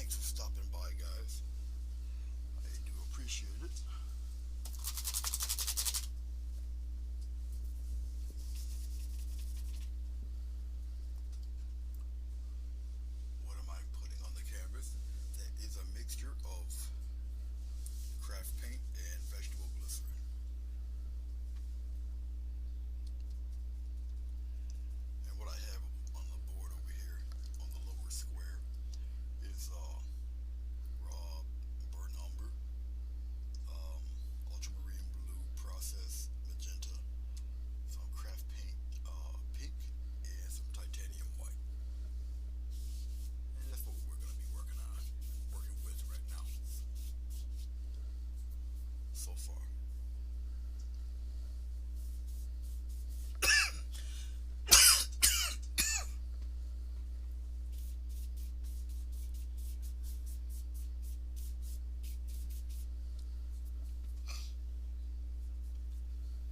Thanks for stopping by, guys. I do appreciate it. What am I putting on the canvas? That is a mixture of craft paint and vegetable glycerin. And what I have on the board over here on the lower square is raw burnt umber, um, ultramarine blue, processed magenta, some craft paint pink, and some titanium white. And that's what we're going to be working with right now so far.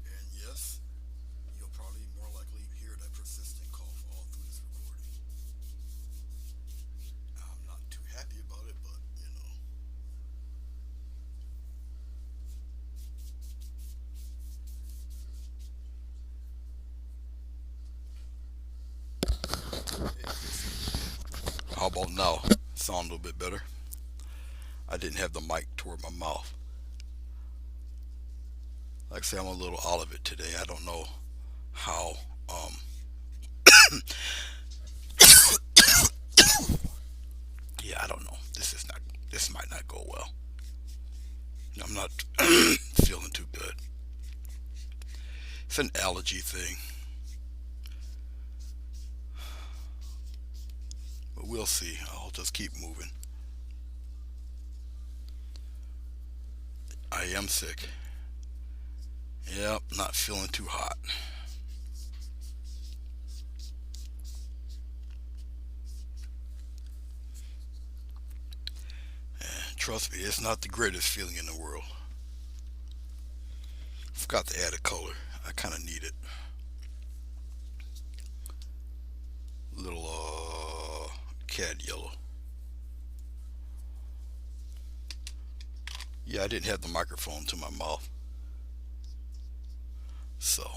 And yes, you'll probably more likely hear that persistent cough all through this recording. I'm not too happy about it, but you know, how about now? Sound a little bit better. I didn't have the mic toward my mouth. Like I say, I'm a little out of it today. I don't know how. Yeah, I don't know. This is not. This might not go well. I'm not feeling too good. It's an allergy thing, but we'll see. I'll just keep moving. I am sick. Yep, not feeling too hot. And trust me, it's not the greatest feeling in the world. Forgot to add a color. I kind of need it. Little cad yellow. Yeah, I didn't have the microphone to my mouth, so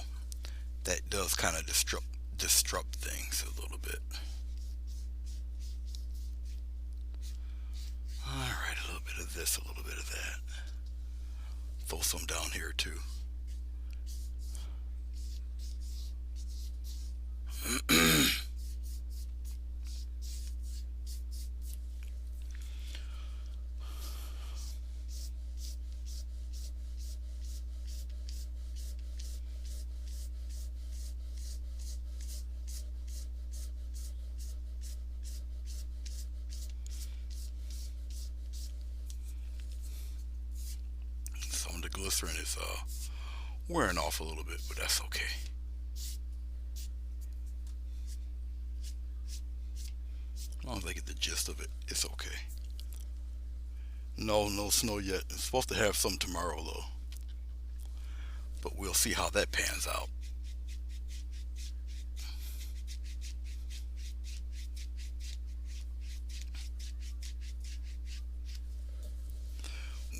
that does kind of disrupt things a little bit. All right, a little bit of this, a little bit of that. Throw some down here too. Some of the glycerin is wearing off a little bit, but that's okay. As long as I get the gist of it, it's okay. No, no snow yet. It's supposed to have some tomorrow though, but we'll see how that pans out.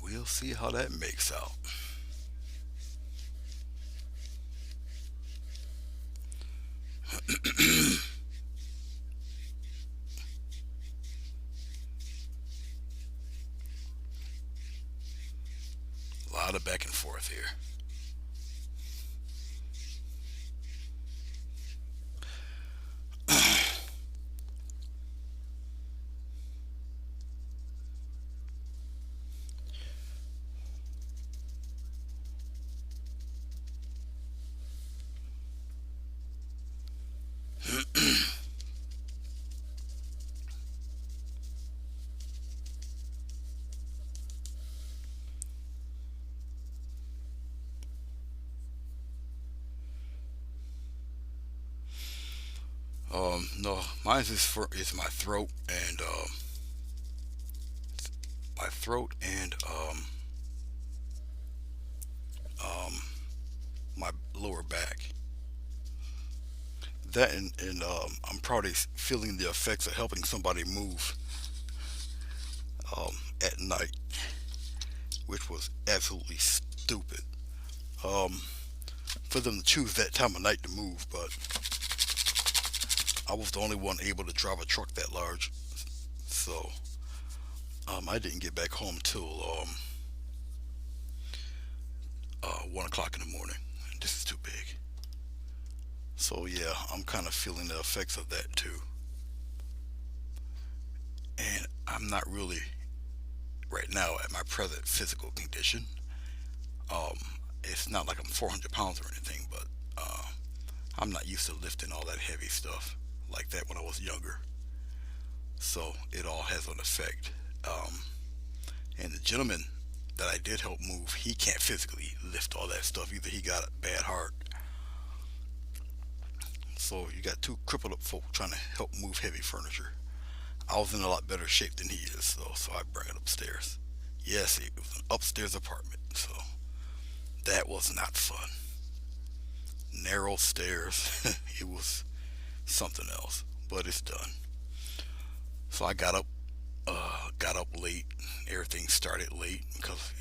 We'll see how that makes out. A lot of back and forth here. No, mine is my throat and my throat and um, my lower back. That and I'm probably feeling the effects of helping somebody move at night, which was absolutely stupid. Um, for them to choose that time of night to move, but I was the only one able to drive a truck that large, so I didn't get back home till 1 o'clock in the morning. This is too big. So yeah, I'm kind of feeling the effects of that too, and I'm not really right now at my present physical condition. Um, it's not like I'm 400 pounds or anything, but I'm not used to lifting all that heavy stuff like that when I was younger. So it all has an effect. Um, and the gentleman that I did help move, he can't physically lift all that stuff either. He got a bad heart. So you got two crippled up folk trying to help move heavy furniture. I was in a lot better shape than he is, so I bring it upstairs. Yes, it was an upstairs apartment, so that was not fun. Narrow stairs. It was something else, but it's done. So I got up late. Everything started late because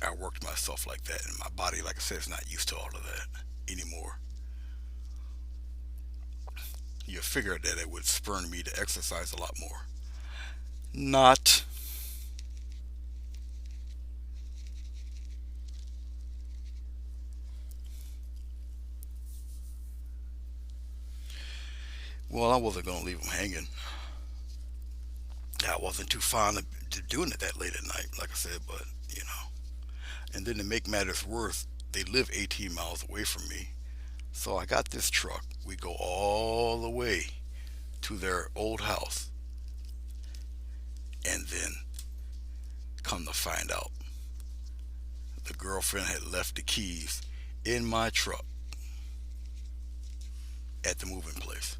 I worked myself like that, and my body, like I said, is not used to all of that anymore. You figure that it would spurn me to exercise a lot more. Not. Well, I wasn't gonna leave them hanging. I wasn't too fond of doing it that late at night, like I said, but you know. And then to make matters worse, they live 18 miles away from me. So I got this truck. We go all the way to their old house, and then come to find out, the girlfriend had left the keys in my truck at the moving place.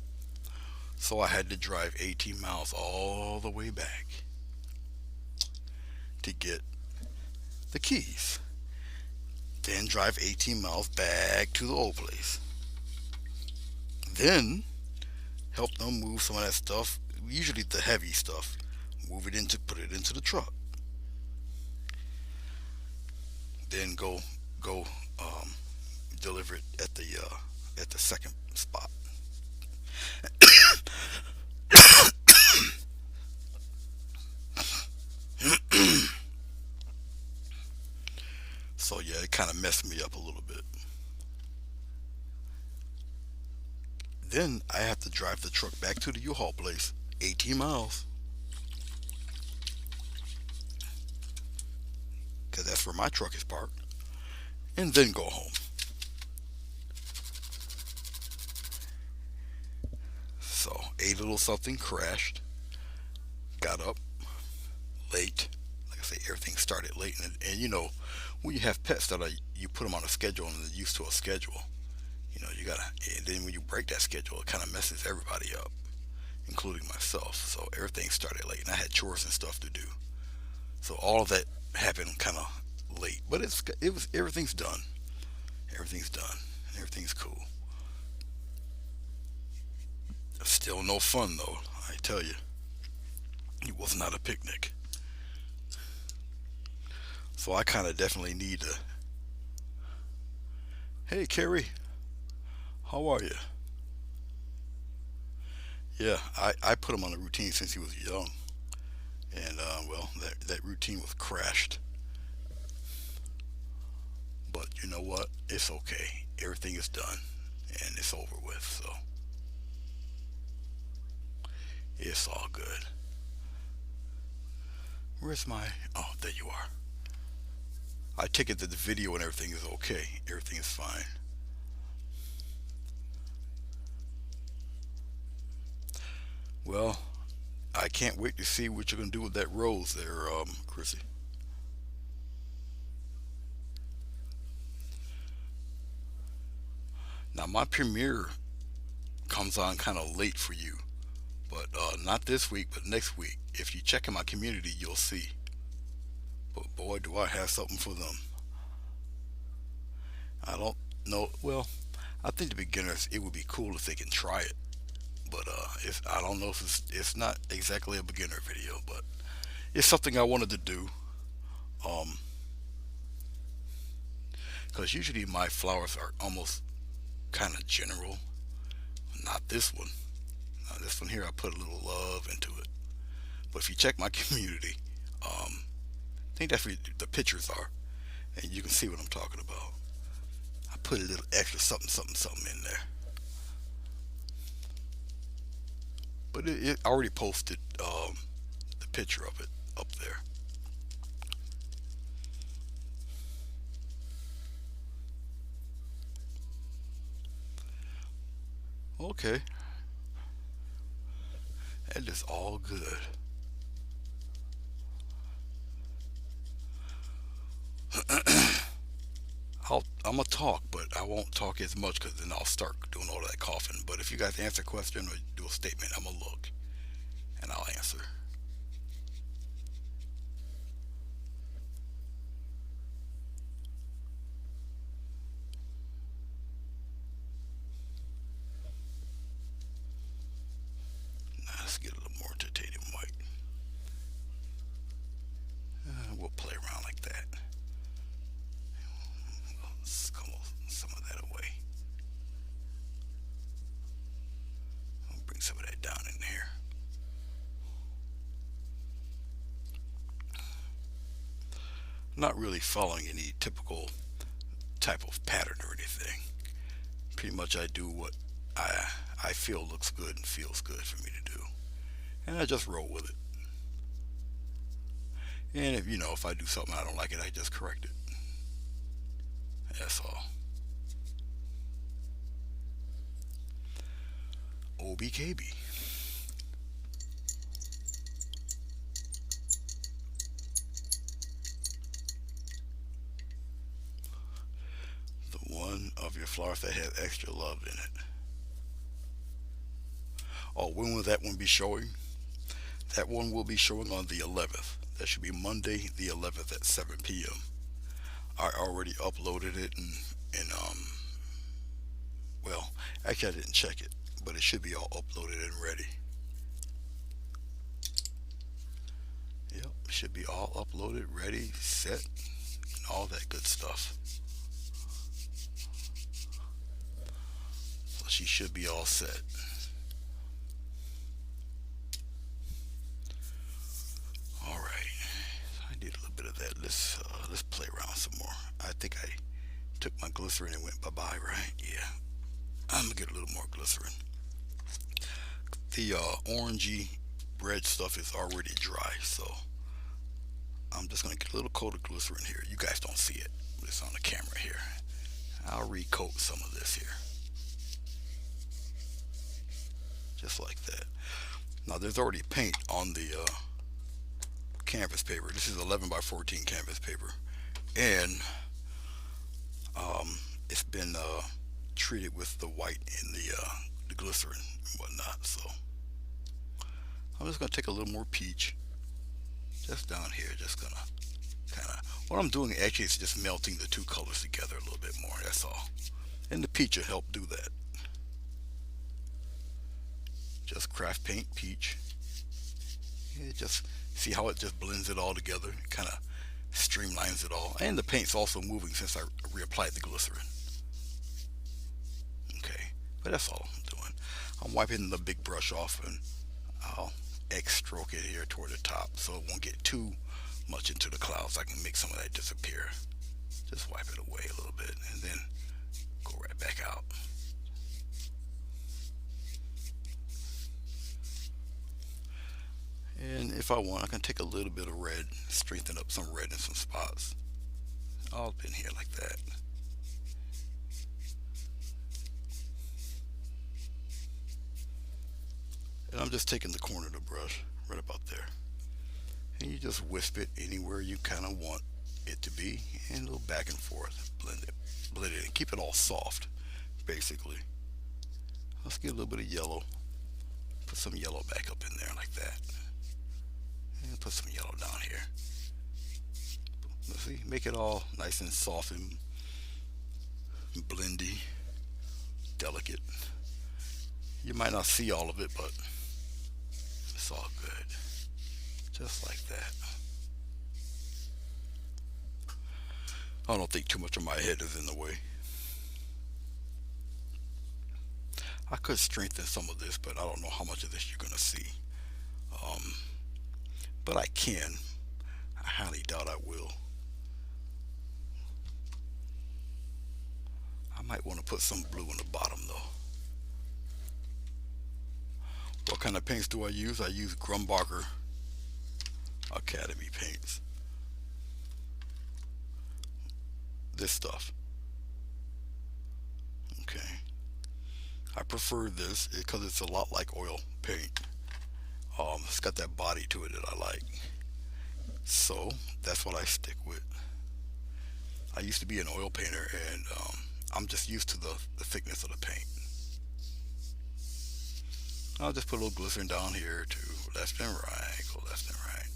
So I had to drive 18 miles all the way back to get the keys. Then drive 18 miles back to the old place. Then help them move some of that stuff, usually the heavy stuff, put it into the truck. Then go um, deliver it at the second spot. So yeah, it kind of messed me up a little bit. Then I have to drive the truck back to the U-Haul place, 18 miles, because that's where my truck is parked, and then go home. So ate a little something, crashed, got up late. Like I say, everything started late, and when you have pets that you put them on a schedule and they're used to a schedule. You gotta, and then when you break that schedule, it kind of messes everybody up, including myself. So everything started late, and I had chores and stuff to do. So all of that happened kind of late, but it was everything's done. Everything's done. Everything's cool. Still no fun though. I tell you, it was not a picnic. So I kind of definitely need to. Hey, Carrie, how are you? Yeah, I put him on a routine since he was young, and well, that routine was crashed. But you know what? It's okay. Everything is done, and it's over with. So it's all good. Where's my? Oh, there you are. I take it that the video and everything is okay. Everything is fine. Well, I can't wait to see what you're gonna do with that rose there, Chrissy. Now my premiere comes on kind of late for you, but not this week, but next week. If you check in my community, you'll see. But boy, do I have something for them. I don't know. Well, I think the beginners, it would be cool if they can try it, but I don't know if it's not exactly a beginner video, but it's something I wanted to do. Um, because usually my flowers are almost kind of general. Not this one. This one here, I put a little love into it. But if you check my community, I think that's where the pictures are, and you can see what I'm talking about. I put a little extra something, something, something in there. But it already posted the picture of it up there. Okay, that is all good. I'm gonna talk, but I won't talk as much because then I'll start doing all that coughing. But if you guys answer a question or do a statement, I'm gonna look and I'll answer. Now let's get a little more titanium white. We'll play around like that. Let's come some of that away. I'll bring some of that down in here. Not really following any typical type of pattern or anything. Pretty much I do what I feel looks good and feels good for me to do, and I just roll with it. And if if I do something I don't like it, I just correct it. That's all. OBKB. The one of your flowers that has extra love in it. Oh, when will that one be showing? That one will be showing on the 11th. That should be Monday the 11th at 7 p.m. I already uploaded it and well, actually I didn't check it, but it should be all uploaded and ready. Yep, it should be all uploaded, ready, set, and all that good stuff. So she should be all set. All right, I did a little bit of that. Let's play around some more. I think I took my glycerin and went bye bye. Right? Yeah. I'm gonna get a little more glycerin. The orangey red stuff is already dry, so I'm just gonna get a little coat of glycerin here. You guys don't see it, but it's on the camera here. I'll recoat some of this here, just like that. Now there's already paint on the canvas paper. This is 11 by 14 canvas paper, and it's been treated with the white and the glycerin and whatnot. So I'm just gonna take a little more peach, just down here. Just gonna kind of what I'm doing actually is just melting the two colors together a little bit more. That's all, and the peach will help do that. Just craft paint peach. Just see how it just blends it all together, kind of streamlines it all, and the paint's also moving since I reapplied the glycerin. Okay, but that's all I'm doing. I'm wiping the big brush off and I'll X stroke it here toward the top so it won't get too much into the clouds. I can make some of that disappear. Just wipe it away a little bit and then go right back out. And if I want, I can take a little bit of red, strengthen up some red in some spots. All up in here like that. And I'm just taking the corner of the brush right about there. And you just wisp it anywhere you kind of want it to be and go back and forth. Blend it and keep it all soft, basically. Let's get a little bit of yellow. Put some yellow back up in there like that. And put some yellow down here. Let's see, make it all nice and soft and blendy, delicate. You might not see all of it, but it's all good. Just like that. I don't think too much of my head is in the way. I could strengthen some of this, but I don't know how much of this you're going to see. Um, but I can. I highly doubt I will. I might want to put some blue in the bottom though. What kind of paints do I use? I use Grumbacher Academy paints. This stuff. Okay. I prefer this because it's a lot like oil paint. It's got that body to it that I like. So that's what I stick with. I used to be an oil painter, and I'm just used to the thickness of the paint. I'll just put a little glycerin down here to left and right, go left and right.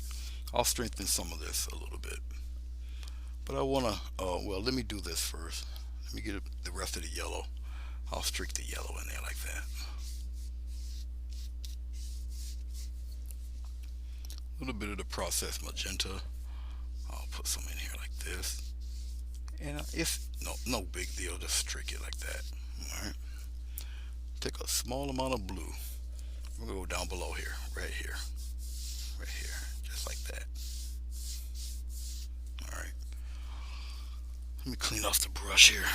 I'll strengthen some of this a little bit. But I want to, well, let me do this first. Let me get the rest of the yellow. I'll streak the yellow in there like that. A little bit of the processed magenta. I'll put some in here like this. And it's no big deal, just streak it like that. Alright. Take a small amount of blue. We're gonna go down below here, right here, right here, just like that. Alright. Let me clean off the brush here.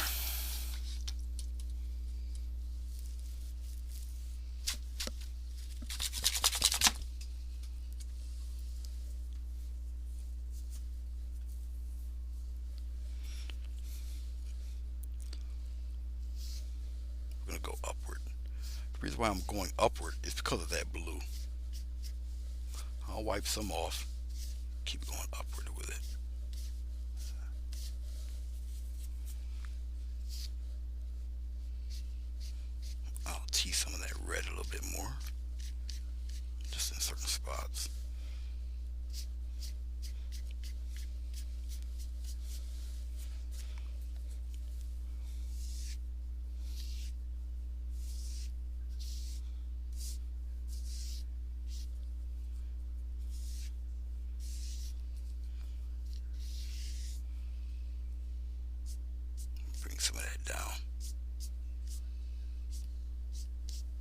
We're gonna go upward. The reason why I'm going upward is because of that blue. I'll wipe some off. Keep going upward with it. I'll tease some of that red a little bit more, just in certain spots. Bring some of that down,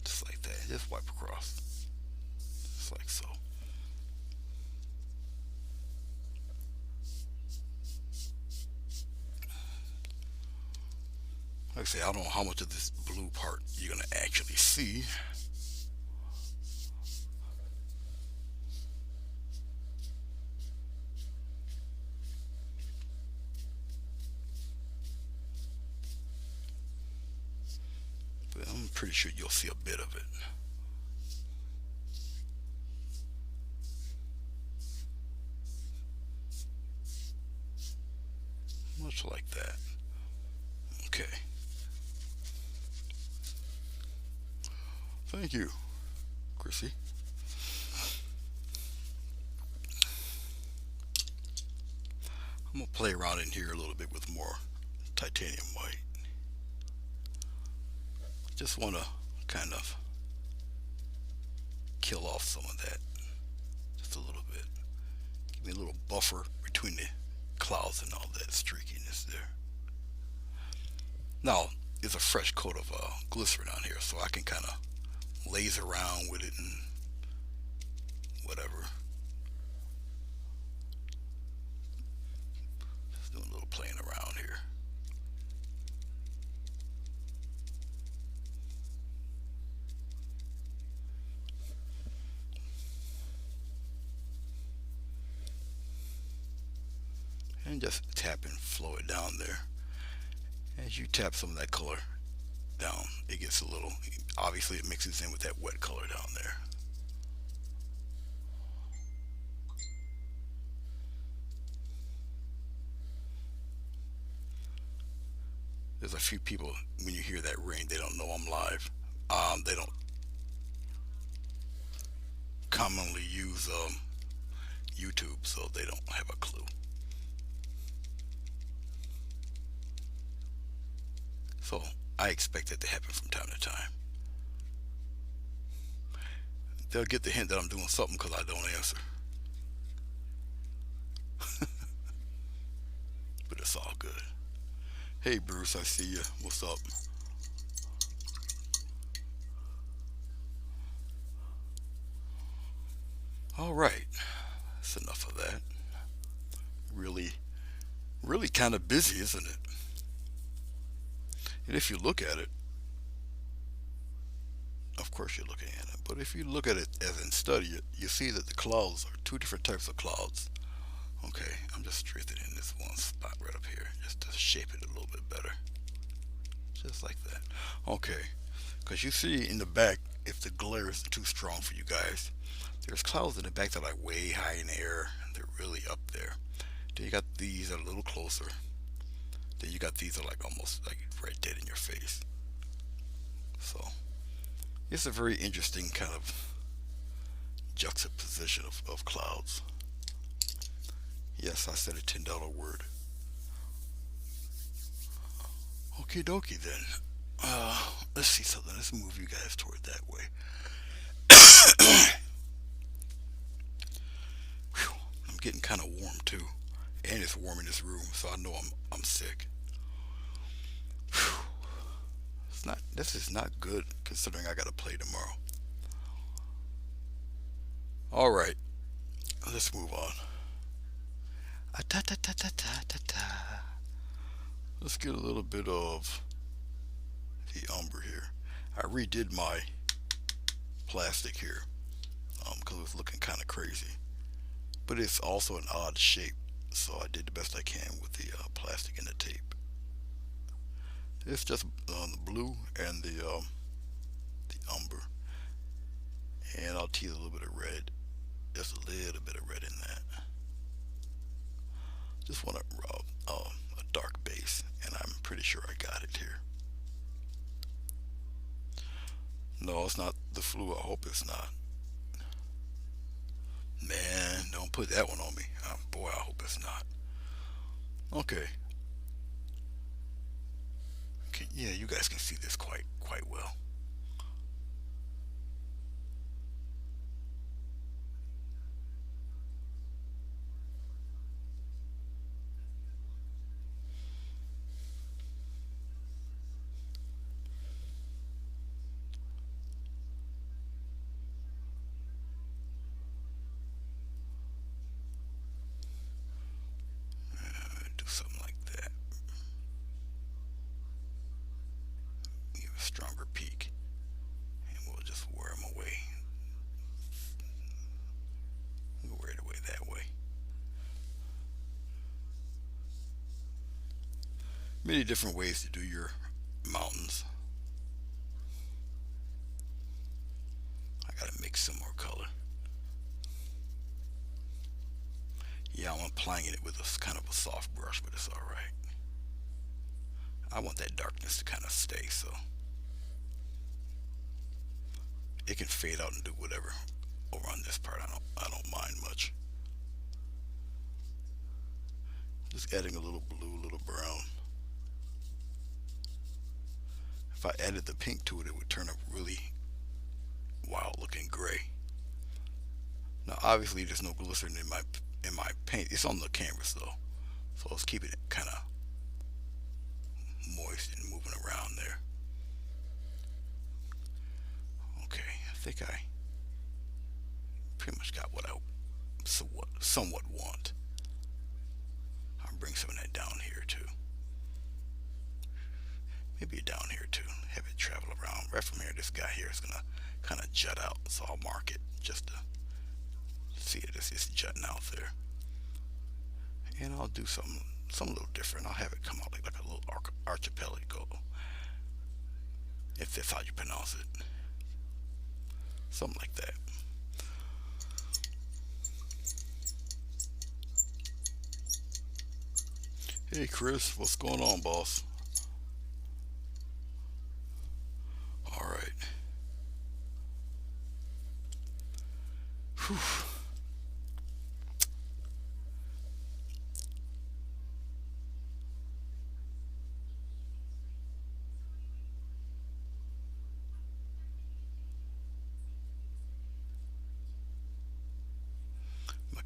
just like that. Just wipe across, just like so. Like I say, I don't know how much of this blue part you're gonna actually see. But I'm pretty sure you'll see a bit of it. Much like that. Okay. Thank you, Chrissy. I'm gonna play around in here a little bit with more titanium white. Just want to kind of kill off some of that, just a little bit. Give me a little buffer between the clouds and all that streakiness there. Now, there's a fresh coat of glycerin on here, so I can kind of laze around with it and whatever. Just doing a little playing around here. And just tap and flow it down there. As you tap some of that color down, it gets a little, obviously it mixes in with that wet color down there. There's a few people, when you hear that rain, they don't know I'm live. They don't commonly use YouTube, so they don't have a clue. So I expect that to happen from time to time. they'll get the hint that I'm doing something because I don't answer. But it's all good. Hey Bruce, I see you. What's up? All right, that's enough of that. Really, really kind of busy, isn't it? And if you look at it, of course you're looking at it, but if you look at it as in study it, you see that the clouds are two different types of clouds. Okay, I'm just straightening this one spot right up here just to shape it a little bit better. Just like that. Okay, because you see in the back, if the glare is too strong for you guys, there's clouds in the back that are like way high in the air. They're really up there. Then you got these that are a little closer. Then you got these that are like almost like right dead in your face. So it's a very interesting kind of juxtaposition of clouds. Yes, I said a $10 word. Okie dokie then. Let's see something. Let's move you guys toward that way. Whew, I'm getting kind of warm too, and it's warm in this room, so I know I'm sick. Whew, it's not. This is not good considering I got to play tomorrow. All right, let's move on. Ah, ta ta ta ta ta ta ta. Let's get a little bit of the umber here. I redid my plastic here because it was looking kind of crazy, but it's also an odd shape. So I did the best I can with the plastic and the tape. It's just the blue and the umber, and I'll tease a little bit of red, just a little bit of red in that. Just want a dark base, and I'm pretty sure I got it here. No, it's not the flu. I hope it's not. Man, don't put that one on me. Boy, I hope it's not. Okay. Yeah, you guys can see this quite well. Do something like that. Give a stronger peak, and we'll just wear them away. We'll wear it away that way. Many different ways to do your mountains. I gotta mix some more color. Yeah, I'm applying it with a kind of a soft brush, but it's all right. I want that darkness to kind of stay, so it can fade out and do whatever. Over on this part, I don't mind much. Just adding a little blue, a little brown. If I added the pink to it, it would turn up really wild looking gray. Now, obviously, there's no glycerin in my paint. It's on the canvas though, so I was keeping it kind of moist and moving around there. Okay, I think I pretty much got what I somewhat want. I'll bring some of that down here too. Maybe down here too. Have it travel around. Right from here, this guy here is gonna kind of jut out, so I'll mark it just to see it as it's jutting out there. And I'll do something a little different. I'll have it come out like a little archipelago, if that's how you pronounce it. Something like that. Hey Chris, what's going on, boss? All right. Whew.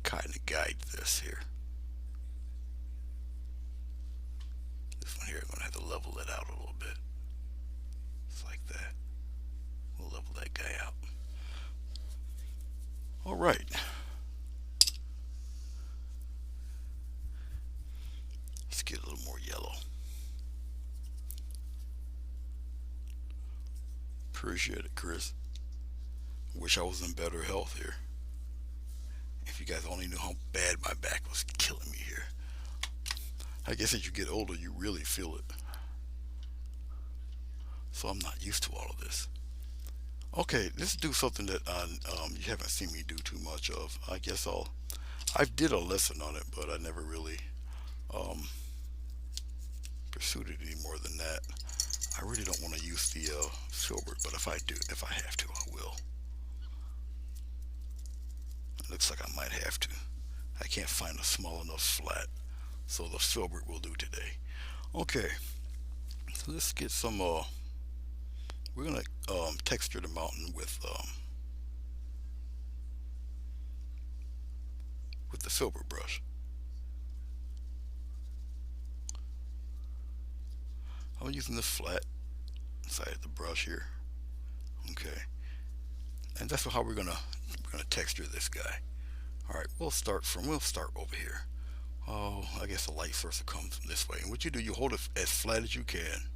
kind of guide this here. This one here, I'm going to have to level it out a little bit. It's like that. We'll level that guy out. All right. Let's get a little more yellow. Appreciate it, Chris. Wish I was in better health here. If you guys only knew how bad my back was killing me here. I guess as you get older, you really feel it. So I'm not used to all of this. Okay, let's do something that you haven't seen me do too much of. I did a lesson on it, but I never really um, pursued it any more than that. I really don't want to use the filbert, but if I have to, I will. It looks like I might have to. I can't find a small enough flat, so the filbert will do today. Okay, so let's get some. We're gonna texture the mountain with the filbert brush. I'm using the flat side of the brush here. Okay, and that's how we're gonna texture this guy. All right, we'll start over here. Oh, I guess the light source will come from this way. And what you do, you hold it as flat as you can.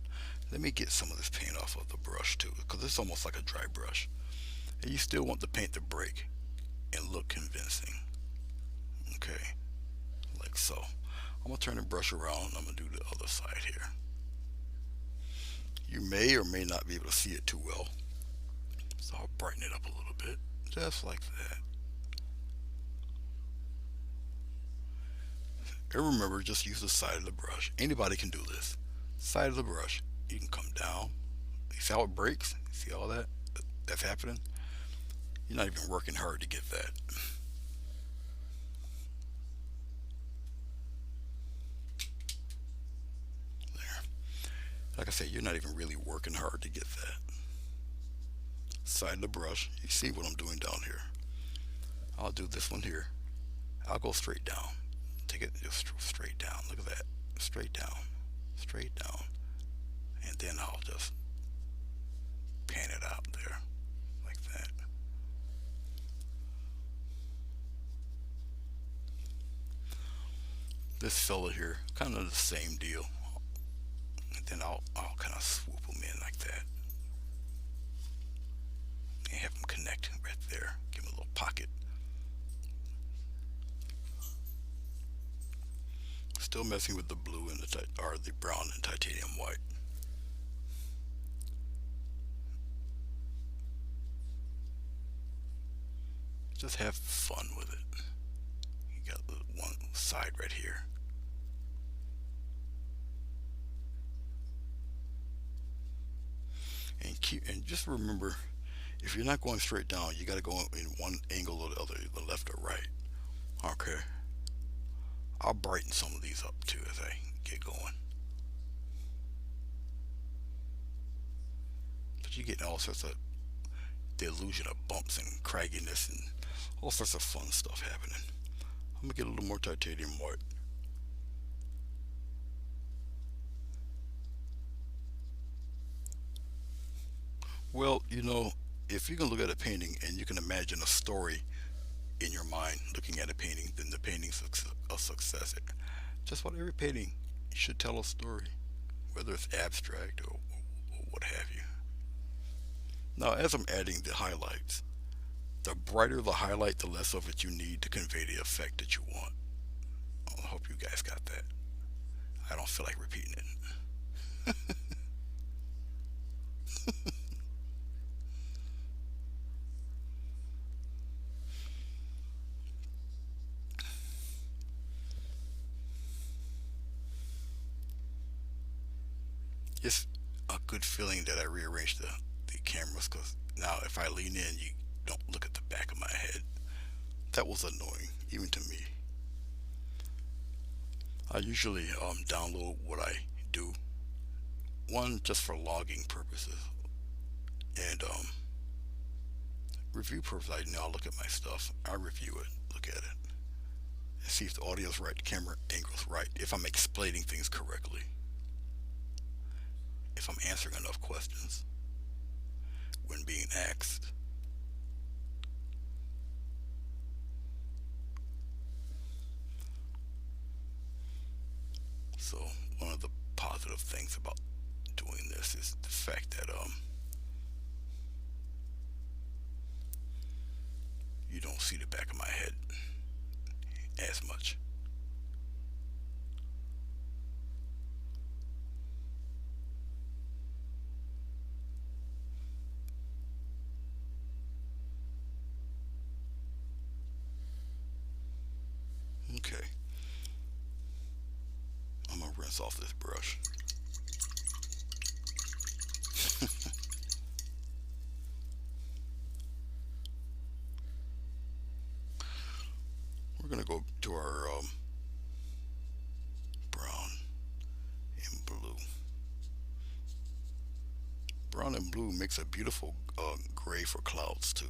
Let me get some of this paint off of the brush too, because it's almost like a dry brush. And you still want the paint to break and look convincing. Okay, like so. I'm gonna turn the brush around and I'm gonna do the other side here. You may or may not be able to see it too well, so I'll brighten it up a little bit, just like that. And remember, just use the side of the brush. Anybody can do this. Side of the brush. You can come down. You see how it breaks? See all that? That's happening? You're not even working hard to get that. There. Like I said, you're not even really working hard to get that. Side of the brush. You see what I'm doing down here. I'll do this one here. I'll go straight down. Take it just straight down. Look at that. Straight down. Straight down. And then I'll just pan it out there. Like that. This fella here, kind of the same deal. And then I'll kind of swoop them in like that. And have them connect right there. Give them a little pocket. Still messing with the blue and the brown and titanium white. Just have fun with it. You got one side right here. And just remember, if you're not going straight down, you got to go in one angle or the other, the left or right. Okay. I'll brighten some of these up too as I get going. But you get all sorts of the illusion of bumps and cragginess and all sorts of fun stuff happening. I'm gonna get a little more titanium white. Well, if you can look at a painting and you can imagine a story in your mind looking at a painting, then the painting's a success. Just about every painting should tell a story, whether it's abstract or what have you. Now, as I'm adding the highlights, the brighter the highlight, the less of it you need to convey the effect that you want. I hope you guys got that. I don't feel like repeating it. It's a good feeling that I rearranged the cameras, because now if I lean in, you don't look at the back of my head. That was annoying, even to me. I usually download what I do, one just for logging purposes, and review purposes. I look at my stuff, I review it, look at it. and see if the audio's right, the camera angle's right, if I'm explaining things correctly, if I'm answering enough questions when being asked. So one of the positive things about doing this is the fact that you don't see the back of my head as much. Okay, I'm gonna rinse off this brush. We're gonna go to our brown and blue. Brown and blue makes a beautiful gray for clouds too.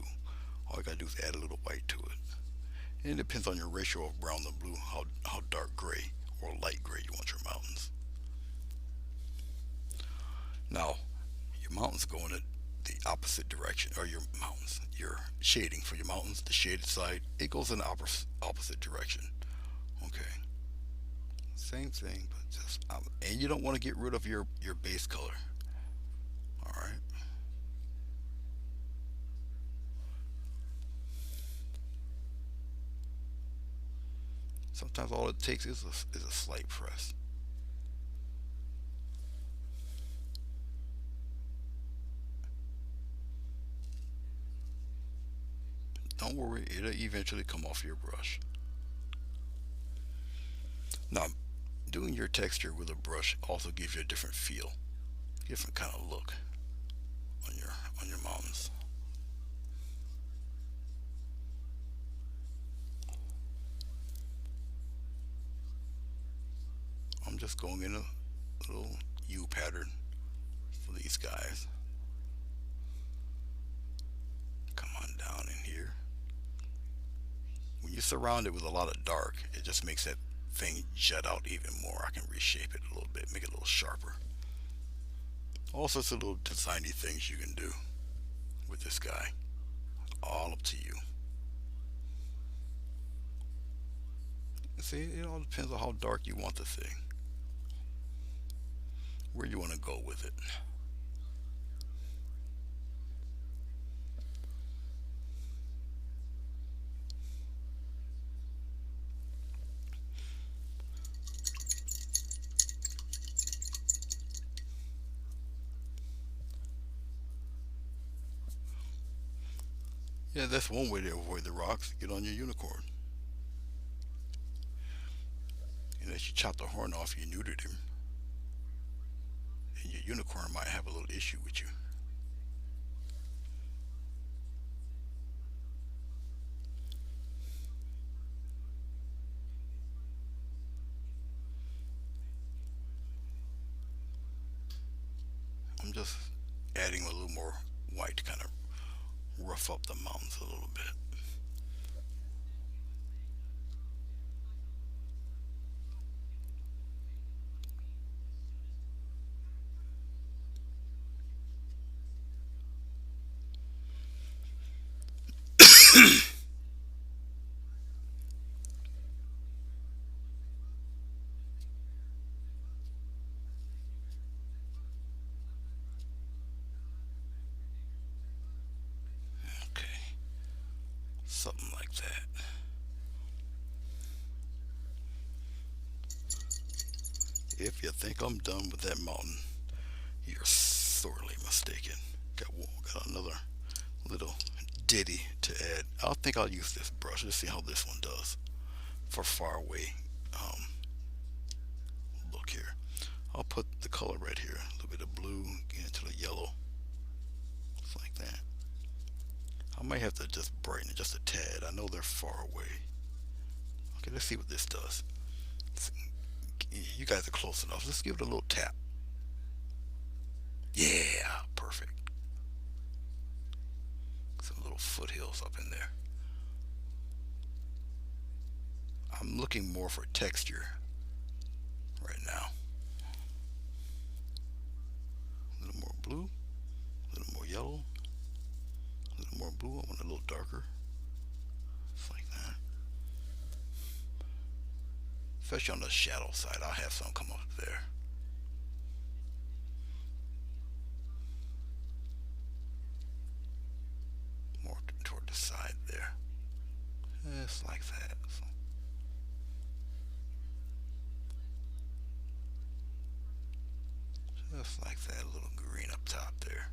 All you gotta do is add a little white to it. And it depends on your ratio of brown to blue, how dark gray or light gray you want your mountains. Now, your mountains go in the opposite direction, or your mountains, your shading for your mountains, the shaded side, it goes in the opposite direction. Okay, same thing, but just and you don't want to get rid of your base color. All right, sometimes all it takes is a slight press. Don't worry, it'll eventually come off your brush. Now, doing your texture with a brush also gives you a different feel, different kind of look on your mountains. I'm just going in a little U pattern for these guys. Come on down in here. When you surround it with a lot of dark, it just makes that thing jut out even more. I can reshape it a little bit, make it a little sharper. All sorts of little designy things you can do with this guy. All up to you. See, it all depends on how dark you want the thing, where you want to go with it. Yeah, that's one way to avoid the rocks. Get on your unicorn. And as you chop the horn off, you neutered him, and your unicorn might have a little issue with you. I'm just adding a little more white to kind of rough up the mountains a little bit. Okay, something like that. If you think I'm done with that mountain, you're sorely mistaken. Got another little ditty to add. I think I'll use this brush. Let's see how this one does for far away. Um, Look here. I'll put the color right here. A little bit of blue, get into the yellow, just like that. I might have to just brighten it just a tad. I know they're far away. Okay, let's see what this does. You guys are close enough. Let's give it a little tap. Yeah, perfect. Some little foothills up in there. I'm looking more for texture right now. A little more blue, a little more yellow, a little more blue. I want a little darker. Just like that. Especially on the shadow side, I'll have some come up there. More toward the side there. Just like that. So, just like that. A little green up top there.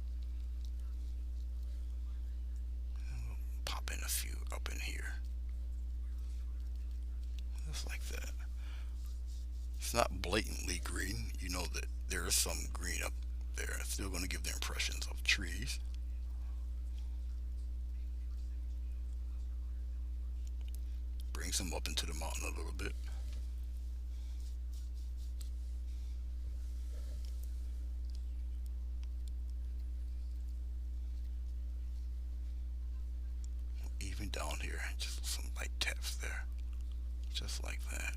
And we'll pop in a few up in here. Just like that. It's not blatantly green. You know that there is some green up there. It's still going to give the impressions of trees. Brings them up into the mountain a little bit. Even down here, just some light taps there. Just like that.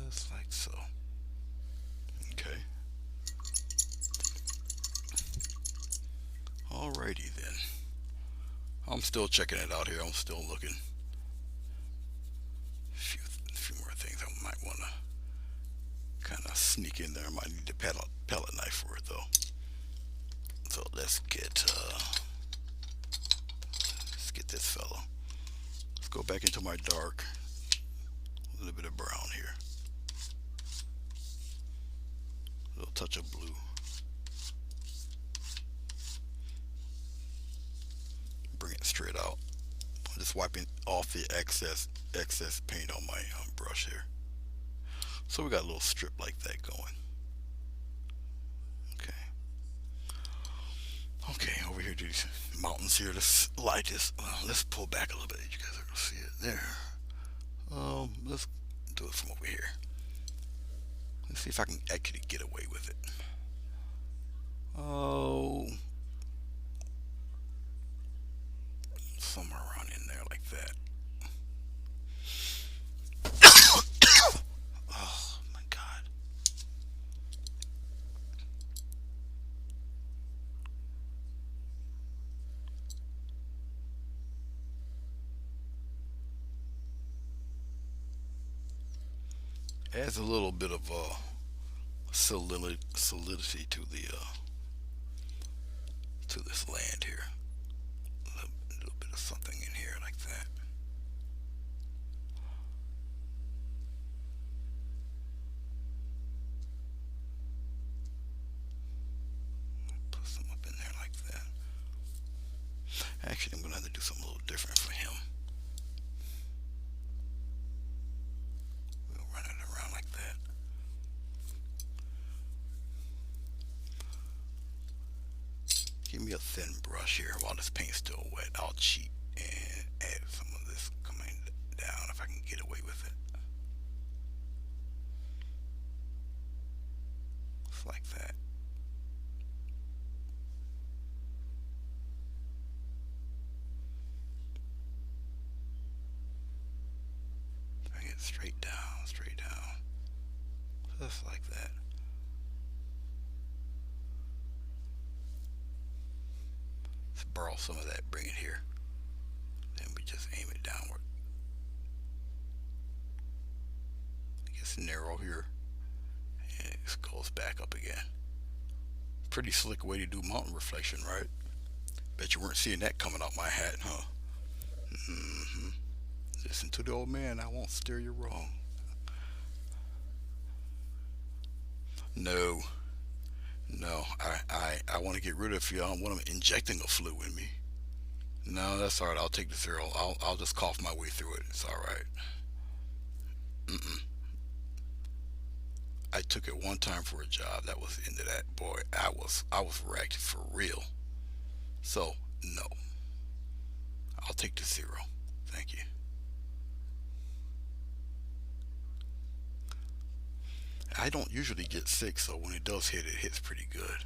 Just like so. Okay. Alrighty then. I'm still checking it out here. I'm still looking. A few more things I might want to kind of sneak in there. I might need a palette knife for it though. So let's get this fellow. Let's go back into my dark. A little bit of brown here. A little touch of blue. Bring it straight out. I'm just wiping off the excess paint on my brush here. So we got a little strip like that going. Okay. Okay, over here, these mountains here. Let's light this. Let's pull back a little bit. You guys are gonna see it there. Let's do it from over here. Let's see if I can actually get away with it. Oh, somewhere around in there like that. Oh my God. Adds a little bit of solidity to this land here. A little bit of something in here like that. Put some up in there like that. Actually, I'm gonna have to do something a little different for him. We'll run it around like that. Give me a thin brush here while this paint's still wet. I'll cheat and add some of this coming down if I can get away with it. Just like that. Bring it straight down, just like that. Let's borrow some of that, bring it here. Then we just aim it downward. It gets narrow here, and it goes back up again. Pretty slick way to do mountain reflection, right? Bet you weren't seeing that coming out my hat, huh? Mm-hmm. Listen to the old man, I won't steer you wrong. No, no, I want to get rid of you. I don't want them injecting a flu in me. No, that's all right. I'll take the zero. I'll just cough my way through it. It's all right. Mm-mm. I took it one time for a job. That was into that. Boy, I was wrecked for real. So no, I'll take the zero. Thank you. I don't usually get sick, so when it does hit, it hits pretty good.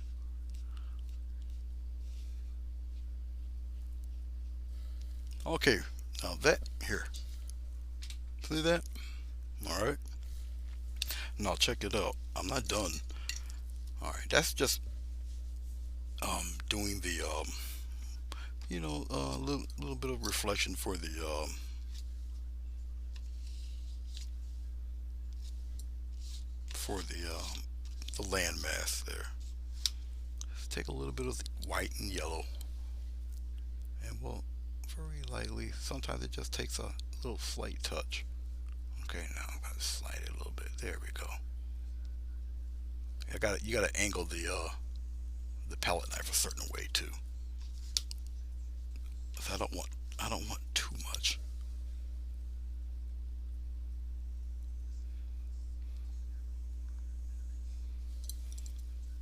Okay, now that here, See that? All right. Now check it out. I'm not done. All right. That's just doing the little bit of reflection for the land mass there. Let's take a little bit of the white and yellow, and we'll very lightly. Sometimes it just takes a little slight touch. Okay, now I'm gonna slide it a little bit. There we go. You gotta angle the palette knife a certain way too. 'Cause I don't want too much.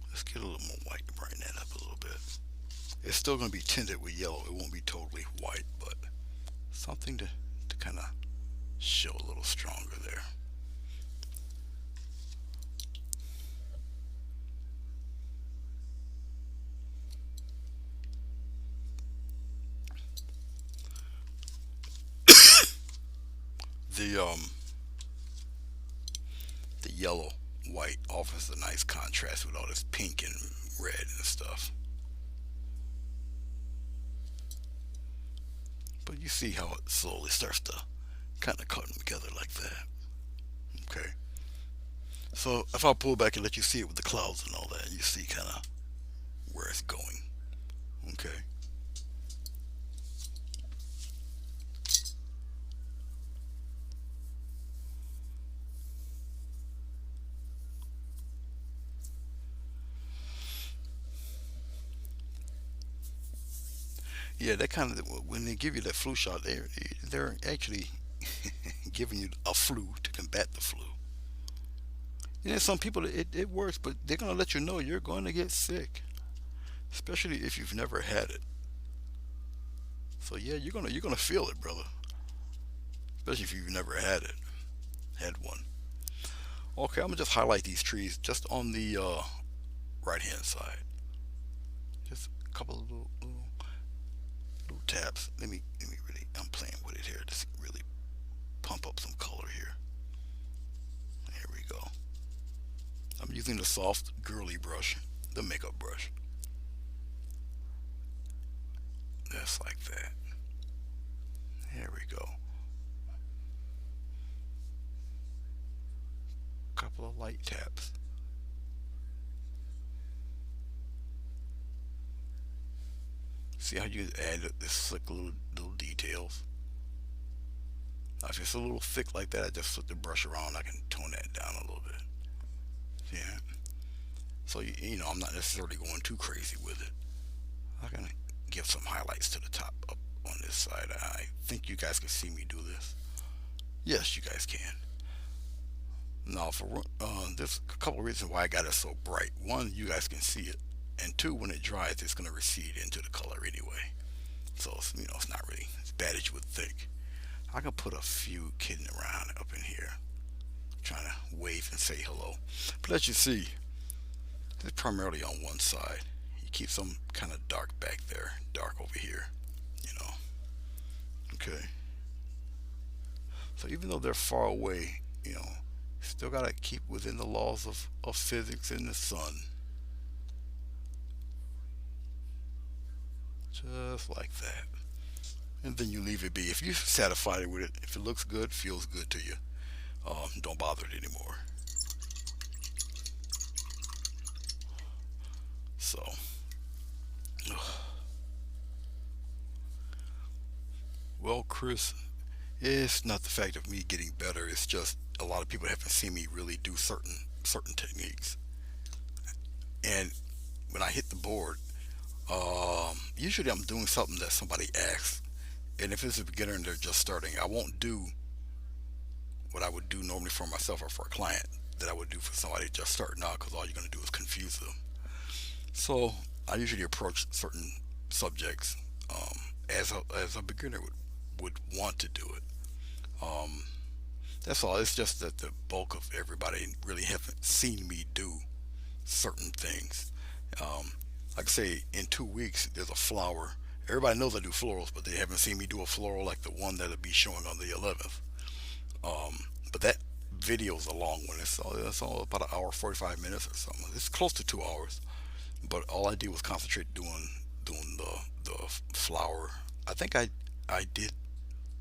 Let's get a little more white to brighten that up a little bit. It's still gonna be tinted with yellow. It won't be totally white, but something to kind of show a little stronger there. The the yellow white offers a nice contrast with all this pink and red and stuff. But you see how it slowly starts to kind of come together like that. Okay. So if I pull back and let you see it with the clouds and all that, you see kind of where it's going. Okay. Yeah, that kind of when they give you that flu shot, they're actually giving you a flu to combat the flu. You know, some people it works, but they're gonna let you know you're going to get sick, especially if you've never had it. So yeah, you're gonna feel it, brother. Especially if you've never had one. Okay, I'm gonna just highlight these trees just on the right hand side. Just a couple of little tabs. Let me really. I'm playing with it here. Just really pump up some color here. Here we go. I'm using the soft girly brush, the makeup brush. Just like that. Here we go. Couple of light taps. See how you add this slick little details. Now, if it's a little thick like that, I just flip the brush around. I can tone that down a little bit. Yeah. So I'm not necessarily going too crazy with it. I'm gonna give some highlights to the top up on this side. I think you guys can see me do this. Yes, you guys can. Now, for there's a couple of reasons why I got it so bright. One, you guys can see it, and two, when it dries, it's gonna recede into the color anyway. So it's not really as bad as you would think. I can put a few kidding around up in here, trying to wave and say hello. But as you see, it's primarily on one side. You keep some kind of dark back there, dark over here. You know. Okay. So even though they're far away, still gotta keep within the laws of physics and the sun. Just like that. And then you leave it be. If you're satisfied with it, if it looks good, feels good to you, don't bother it anymore. So, well, Chris, it's not the fact of me getting better. It's just a lot of people haven't seen me really do certain techniques. And when I hit the board, usually I'm doing something that somebody asks. And if it's a beginner and they're just starting, I won't do what I would do normally for myself or for a client that I would do for somebody just starting out, because all you're going to do is confuse them. So I usually approach certain subjects as a beginner would want to do it. Um, that's all. It's just that the bulk of everybody really haven't seen me do certain things. Like I say, in 2 weeks, there's a flower. Everybody knows I do florals, but they haven't seen me do a floral like the one that'll be showing on the 11th. But that video's a long one. It's all about an hour 45 minutes or something. It's close to 2 hours. But all I did was concentrate doing the flower. I think I did.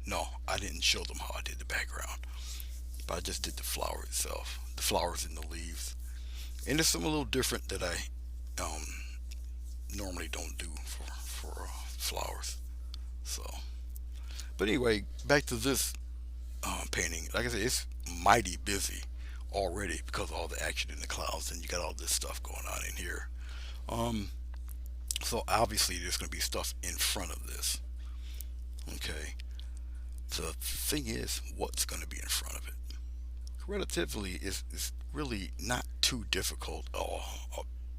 No, I didn't show them how I did the background, but I just did the flower itself, the flowers and the leaves. And it's something a little different that I um, normally don't do for flowers. So, but anyway, back to this painting. Like I said, it's mighty busy already because of all the action in the clouds, and you got all this stuff going on in here. Um, so obviously there's going to be stuff in front of this. Okay. The thing is, what's going to be in front of it? Relatively, is really not too difficult. A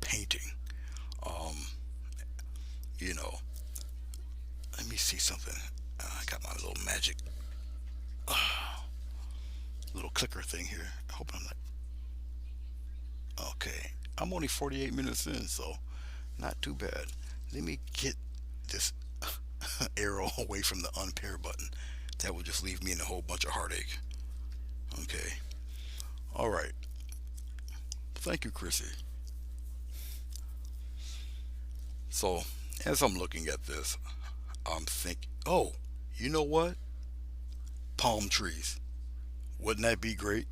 painting. Um, you know, let me see something. I got my little magic little clicker thing here. I hope I'm not. Okay, I'm only 48 minutes in, so not too bad. Let me get this arrow away from the unpair button. That will just leave me in a whole bunch of heartache. Okay. All right. Thank you, Chrissy. So, as I'm looking at this, I'm thinking, oh, you know what? Palm trees. Wouldn't that be great?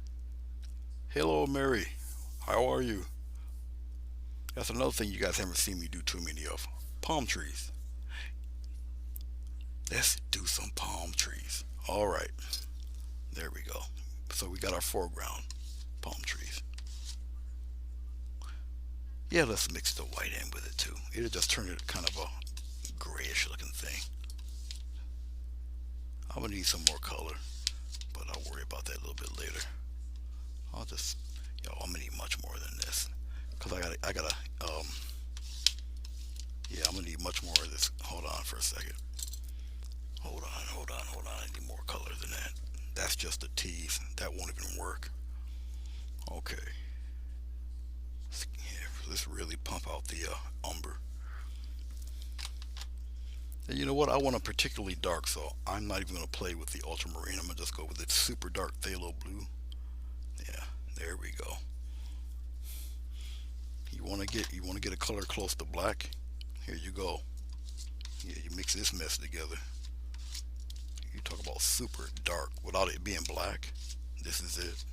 Hello, Mary. How are you? That's another thing you guys haven't seen me do too many of. Palm trees. Let's do some palm trees. All right. There we go. So we got our foreground palm trees. Yeah, let's mix the white in with it too. It'll just turn it kind of a grayish looking thing. I'm gonna need some more color, but I'll worry about that a little bit later. I'll just, I'm gonna need much more than this, cause I gotta, yeah, I'm gonna need much more of this. Hold on for a second. Hold on. I need more color than that. That's just a tease. That won't even work. Okay. Yeah, let's really pump out the umber. And you know what? I want it particularly dark, so I'm not even gonna play with the ultramarine. I'm gonna just go with the super dark phthalo blue. Yeah, there we go. You wanna get a color close to black? Here you go. Yeah, you mix this mess together. You talk about super dark without it being black. This is it.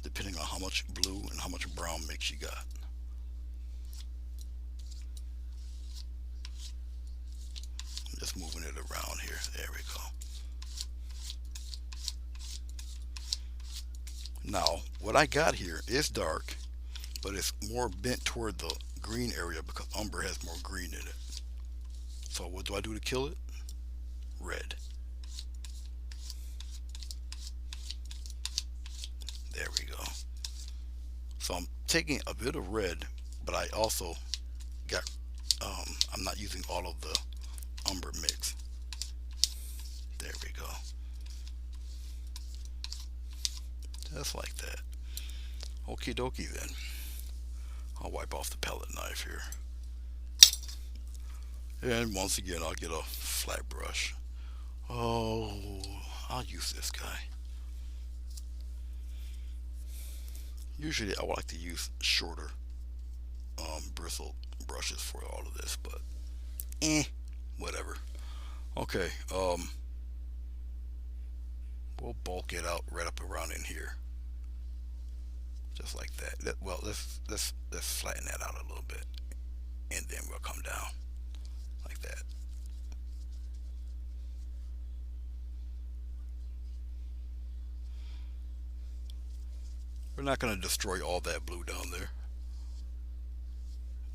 Depending on how much blue and how much brown mix you got. I'm just moving it around here. There we go. Now, what I got here is dark, but it's more bent toward the green area because umber has more green in it. So what do I do to kill it? Red. There we go. So I'm taking a bit of red, but I also got, I'm not using all of the umber mix. There we go. Just like that. Okie dokie then. I'll wipe off the palette knife here. And once again, I'll get a flat brush. Oh, I'll use this guy. Usually, I would like to use shorter bristle brushes for all of this, but whatever. Okay, we'll bulk it out right up around in here, just like that. Well, let's flatten that out a little bit, and then we'll come down like that. We're not going to destroy all that blue down there.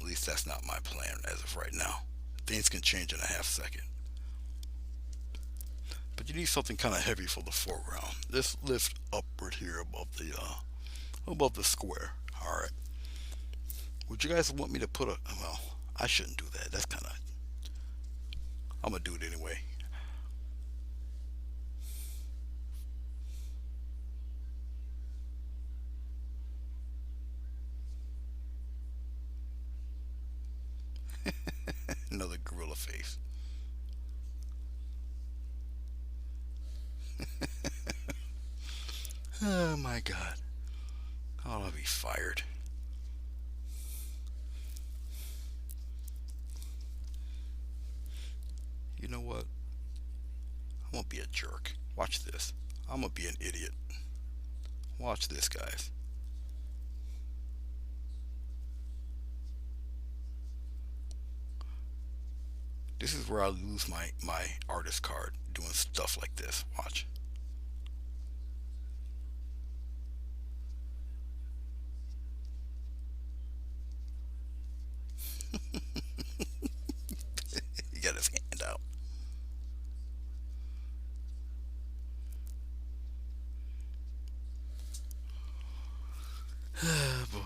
At least that's not my plan as of right now. Things can change in a half second. But you need something kind of heavy for the foreground. Let's lift upward here above the square. All right. Would you guys want me to put a? Well, I shouldn't do that. That's kind of. I'm gonna do it anyway. Another gorilla face. Oh my God. I'll be fired. You know what? I'm gonna be a jerk. Watch this. I'm gonna be an idiot. Watch this, guys. This is where I lose my artist card doing stuff like this. Watch. He got his hand out. Oh boy.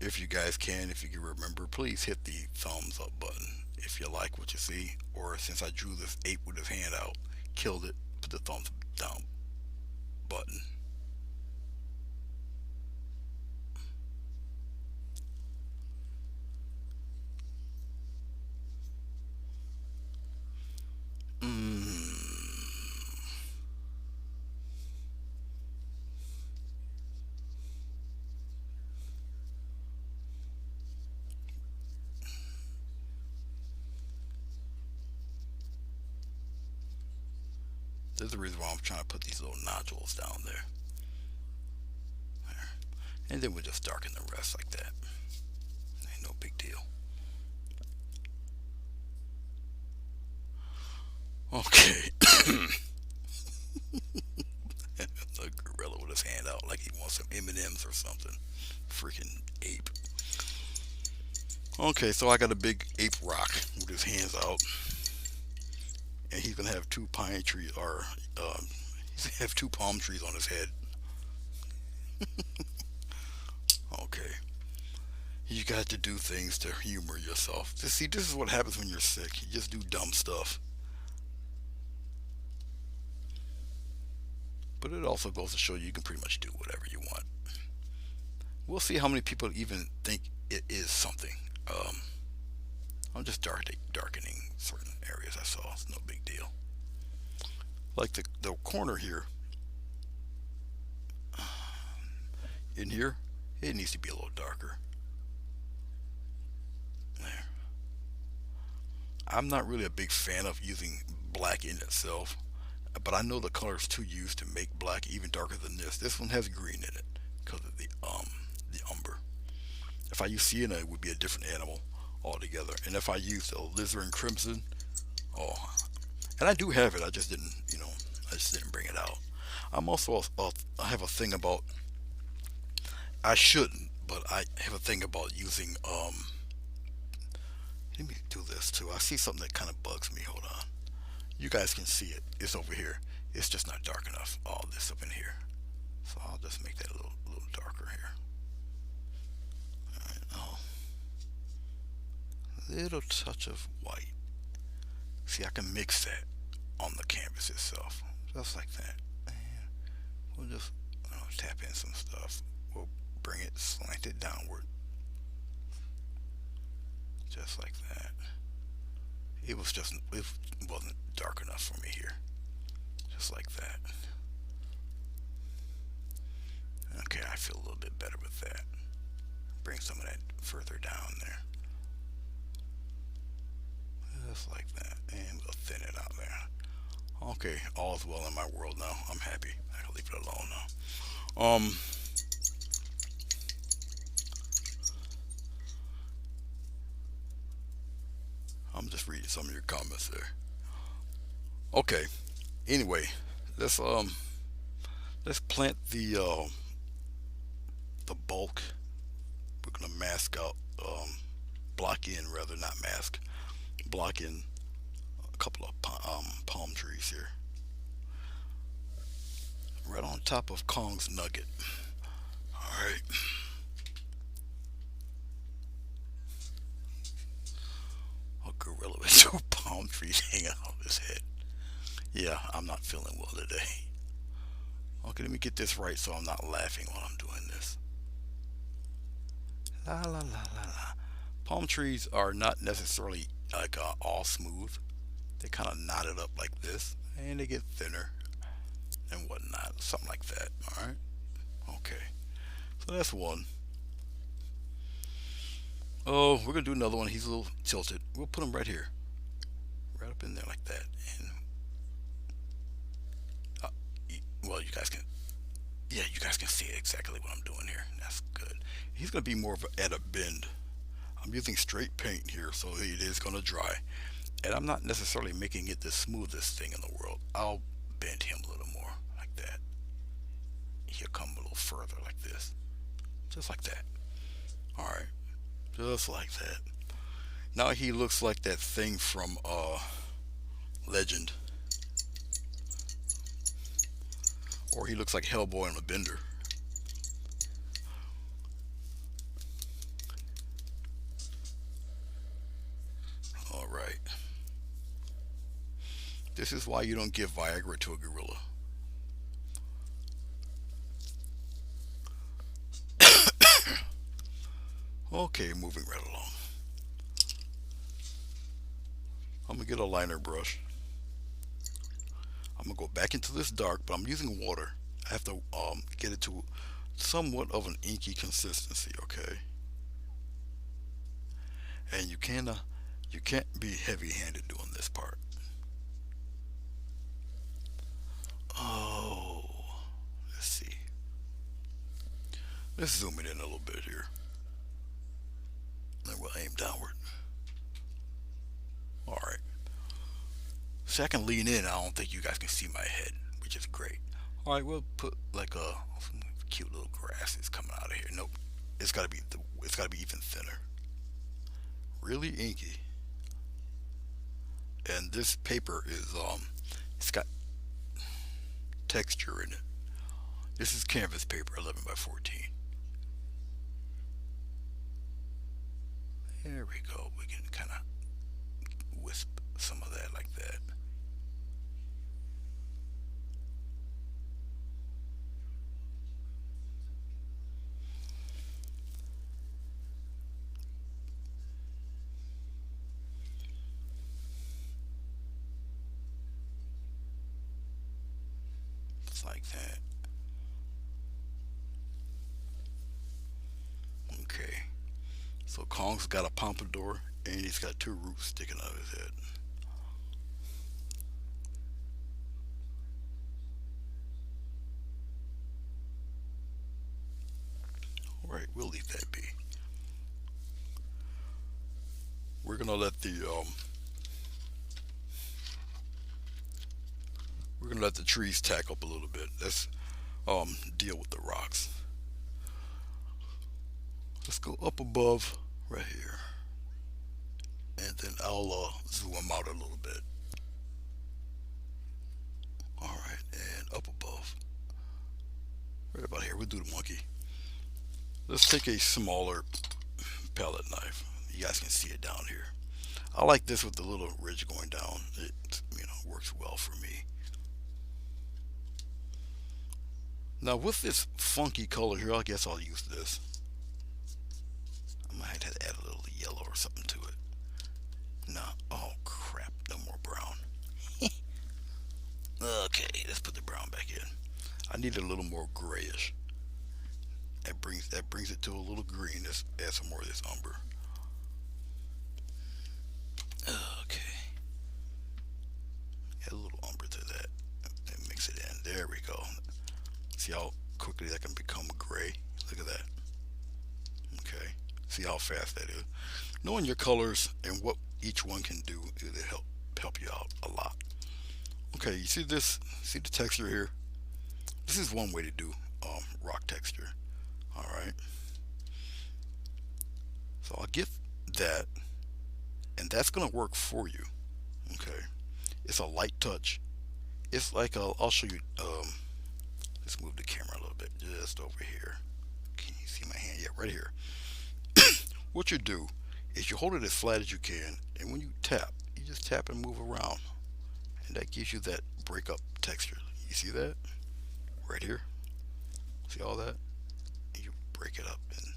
If you guys can, if you can remember, please hit the thumbs up button if you like what you see. Or since I drew this ape with his hand out, killed it, put the thumbs down button. Mm. There's the reason why I'm trying to put these little nodules down there. There. And then we'll just darken the rest like that. Ain't no big deal. Okay. The gorilla with his hand out like he wants some M&Ms or something. Freaking ape. Okay, so I got a big ape rock with his hands out, and he's gonna have two pine trees, or he's gonna have two palm trees on his head. Okay, you got to do things to humor yourself. See, this is what happens when you're sick. You just do dumb stuff. But it also goes to show you can pretty much do whatever you want. We'll see how many people even think it is something. Um, I'm just darkening certain areas I saw. It's no big deal. Like the corner here, in here, it needs to be a little darker. There. I'm not really a big fan of using black in itself, but I know the colors to use to make black even darker than this. This one has green in it because of the umber. If I use sienna, it would be a different animal altogether. And if I used alizarin crimson, oh, and I do have it. I just didn't, I just didn't bring it out. I'm also I have a thing about I shouldn't, but I have a thing about using let me do this too. I see something that kind of bugs me. Hold on. You guys can see it. It's over here. It's just not dark enough. All this up in here. So I'll just make that a little darker here. All right. Oh, little touch of white. See, I can mix that on the canvas itself, just like that. And we'll just tap in some stuff. We'll bring it slanted downward, just like that. It wasn't dark enough for me here, just like that. Okay, I feel a little bit better with that. Bring some of that further down there, just like that, and we'll thin it out there. Okay, all is well in my world now. I'm happy. I can leave it alone now. I'm just reading some of your comments there. Okay. Anyway, let's let's plant the bulk. We're gonna mask out, block in rather, not mask, block in a couple of palm trees here, right on top of Kong's nugget. All right. A gorilla with two palm trees hanging off his head. Yeah, I'm not feeling well today. Okay, let me get this right so I'm not laughing while I'm doing this. La la la la la. Palm trees are not necessarily like all smooth. They kind of knot it up like this, and they get thinner and whatnot, something like that. All right. Okay. So that's one. Oh, we're gonna do another one. He's a little tilted. We'll put him right here, right up in there like that. And uh, well, you guys can, yeah, you guys can see exactly what I'm doing here. That's good. He's gonna be more of a, at a bend. I'm using straight paint here, so it is gonna dry. And I'm not necessarily making it the smoothest thing in the world. I'll bend him a little more like that. He'll come a little further like this, just like that. All right, just like that. Now he looks like that thing from Legend, or he looks like Hellboy on a bender. All right. This is why you don't give Viagra to a gorilla. Okay, moving right along. I'm gonna get a liner brush. I'm gonna go back into this dark, but I'm using water. I have to get it to somewhat of an inky consistency. Okay, and you can't be heavy-handed doing this part. Oh, let's see. Let's zoom it in a little bit here. And we'll aim downward. All right. So I can lean in. I don't think you guys can see my head, which is great. All right, we'll put like some cute little grasses coming out of here. Nope, it's gotta be even thinner. Really inky. And this paper is it's got texture in it. This is canvas paper, 11 by 14. There we go. We can kind of wisp some of that like that. Just like that. Okay. So Kong's got a pompadour and he's got two roots sticking out of his head. All right, we'll leave that be. We're gonna let the we're gonna let the trees tack up a little bit. Let's deal with the rocks. Let's go up above right here, and then I'll zoom them out a little bit. All right, and up above, right about here. We'll do the monkey. Let's take a smaller palette knife. You guys can see it down here. I like this with the little ridge going down. It works well for me. Now with this funky color here, I guess I'll use this. I might have to add a little yellow or something to it. No, oh crap, no more brown. Okay, let's put the brown back in. I need a little more grayish. That brings it to a little green. Let's add some more of this umber. Okay, add a little umber to that and mix it in. There we go. See how quickly that can become gray? Look at that. Okay. See how fast that is. Knowing your colors and what each one can do, it'll help you out a lot. Okay, you see this? See the texture here? This is one way to do rock texture. All right. So I'll get that, and that's gonna work for you. Okay. It's a light touch. It's like I'll show you. Let's move the camera a little bit, just over here. Can you see my hand? Yeah, right here. What you do is you hold it as flat as you can, and when you tap, you just tap and move around, and that gives you that breakup texture. You see that right here? See all that? And you break it up, and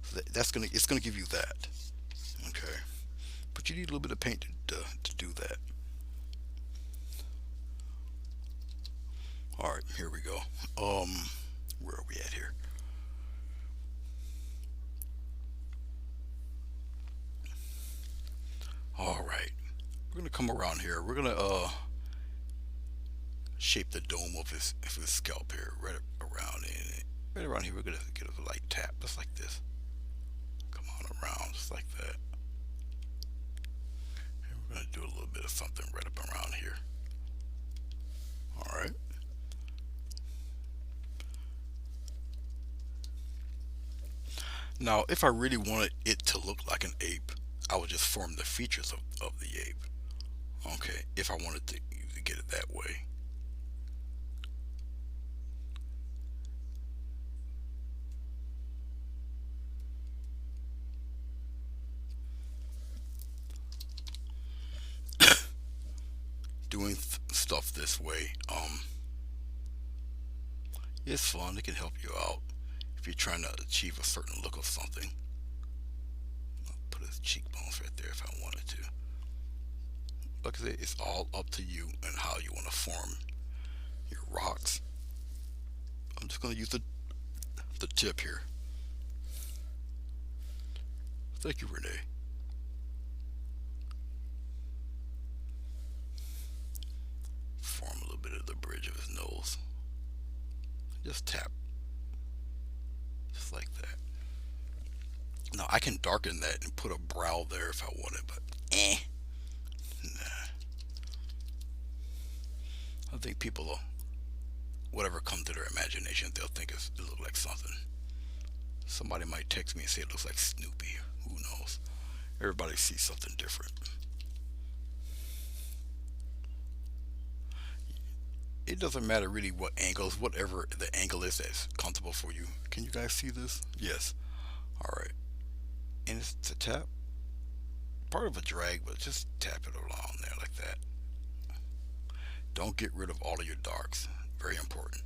so it's gonna give you that. Okay, but you need a little bit of paint to do that. All right, here we go. Where are we at here? All right, we're gonna come around here. We're gonna shape the dome of his scalp here, right around in right around here. We're gonna get a light tap, just like this. Come on around, just like that. And we're gonna do a little bit of something right up around here. All right. Now, if I really wanted it to look like an ape, I would just form the features of the ape. Okay, if I wanted to get it that way. Doing stuff this way, it's fun. It can help you out if you're trying to achieve a certain look of something. I'll put his cheekbones right there if I wanted to. Like I said, it's all up to you and how you want to form your rocks. I'm just going to use the tip here. Thank you, Renee. Form a little bit of the bridge of his nose. Just tap, just like that. Now I can darken that and put a brow there if I wanted, but nah. I think people will, whatever comes to their imagination, they'll think it look like something. Somebody might text me and say it looks like Snoopy. Who knows? Everybody sees something different. It doesn't matter really what angles, whatever the angle is that's comfortable for you. Can you guys see this? Yes. All right. And it's a tap, part of a drag, but just tap it along there like that. Don't get rid of all of your darks. Very important.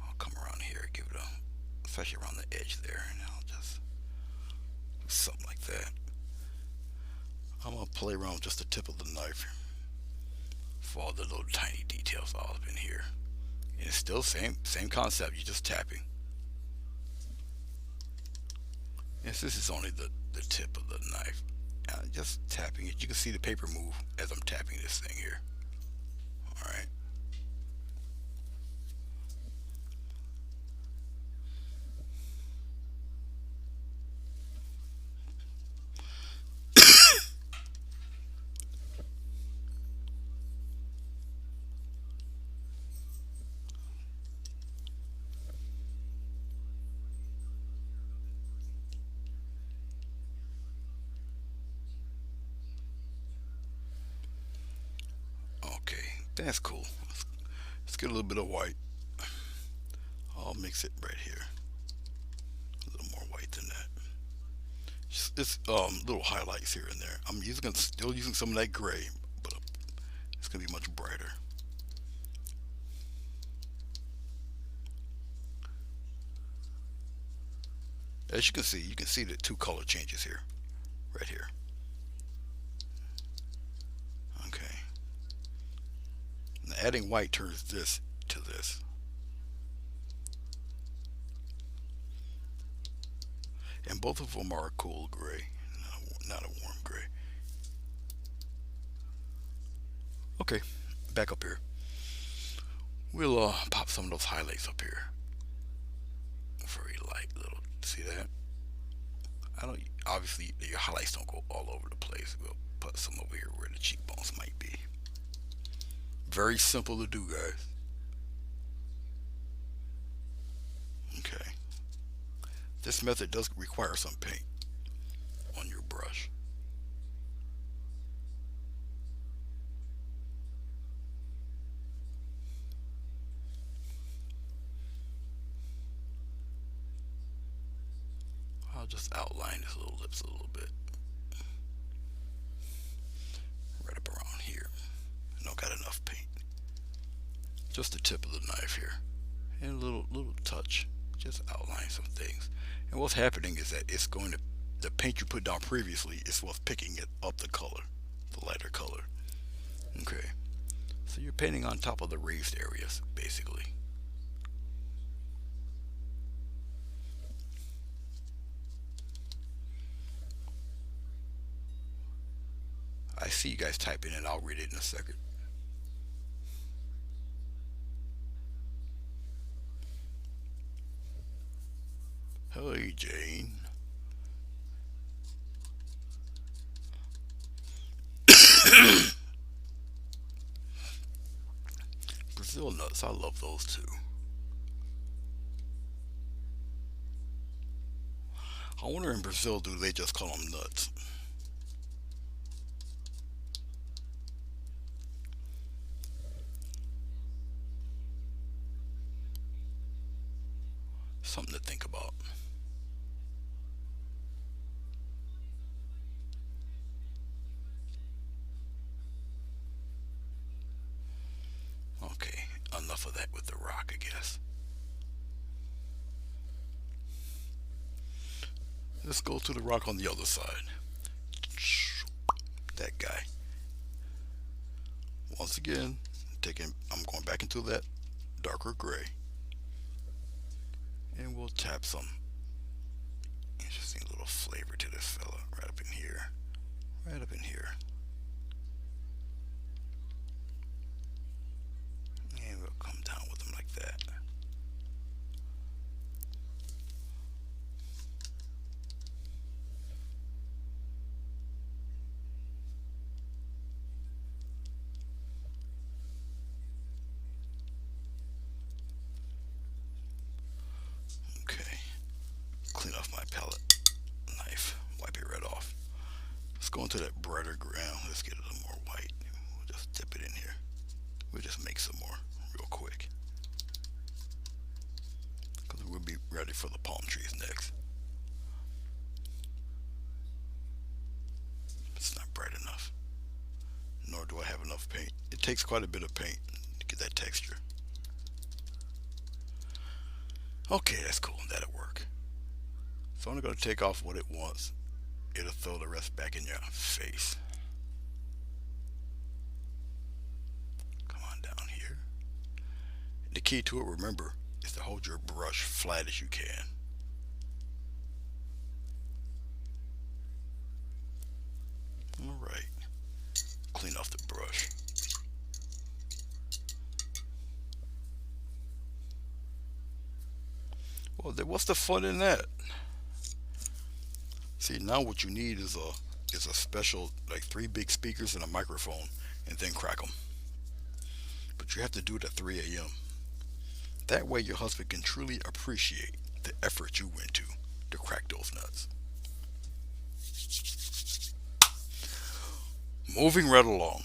I'll come around here, give it a, especially around the edge there, and I'll just do something like that. I'm gonna play around with just the tip of the knife for all the little tiny details all up in here. And it's still same concept. You're just tapping. Yes, this is only the tip of the knife. Just tapping it. You can see the paper move as I'm tapping this thing here. All right. Okay, that's cool. Let's get a little bit of white. I'll mix it right here. A little more white than that. It's little highlights here and there. I'm still using some of that gray, but it's gonna be much brighter. As you can see the two color changes here, right here. Okay. Now adding white turns this to this. And both of them are a cool gray, not a warm gray. Okay, back up here. We'll pop some of those highlights up here. Very light little. See that? I don't. Obviously, your highlights don't go all over the place. We'll put some over here where the cheekbones might be. Very simple to do, guys. Okay. This method does require some paint on your brush. I'll just outline his little lips a little bit. Right up around here. I don't got enough paint. Just the tip of the knife here. And a little touch. Just outline some things. And what's happening is that the paint you put down previously is what's picking it up the color, the lighter color. Okay, so you're painting on top of the raised areas, basically. I see you guys typing and I'll read it in a second. Hey, Jane. Brazil nuts, I love those too. I wonder in Brazil, do they just call them nuts? Something to think about. Okay, enough of that with the rock, I guess. Let's go to the rock on the other side. That guy. Once again, I'm going back into that darker gray. And we'll tap some interesting little flavor to this fella right up in here. Right up in here. And we'll come down with him like that. Okay. Clean off my palette knife. Wipe it right off. Let's go into that brighter ground. Let's get a little more white. We'll just dip it in here. We'll just make some more real quick. Because we'll be ready for the palm trees next. It's not bright enough. Nor do I have enough paint. It takes quite a bit of paint to get that texture. Okay, that's cool. That'll work. So I'm going to take off what it wants. It'll throw the rest back in your face. Come on down here. The key to it, remember, is to hold your brush flat as you can. Alright. Clean off the brush. Well, what's the fun in that? See, now what you need is a special, like 3 big speakers and a microphone, and then crack them. But you have to do it at 3 a.m. That way your husband can truly appreciate the effort you went to crack those nuts. Moving right along.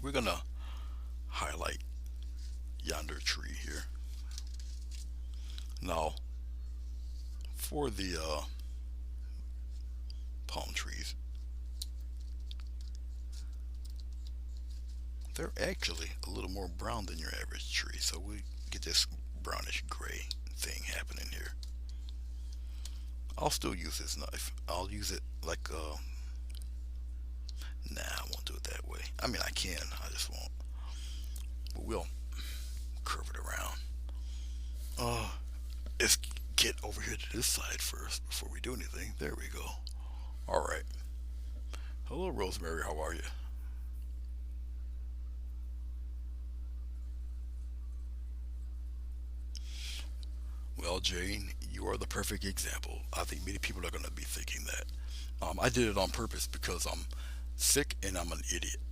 We're gonna highlight yonder tree here. Now, for the palm trees, they're actually a little more brown than your average tree, so we get this brownish gray thing happening here. I'll still use this knife. I'll use it like nah, I won't do it that way. I mean, I can, I just won't. But we'll curve it around. Let's get over here to this side first before we do anything. There we go. All right. Hello, Rosemary. How are you? Well, Jane, you are the perfect example. I think many people are going to be thinking that. I did it on purpose because I'm sick and I'm an idiot.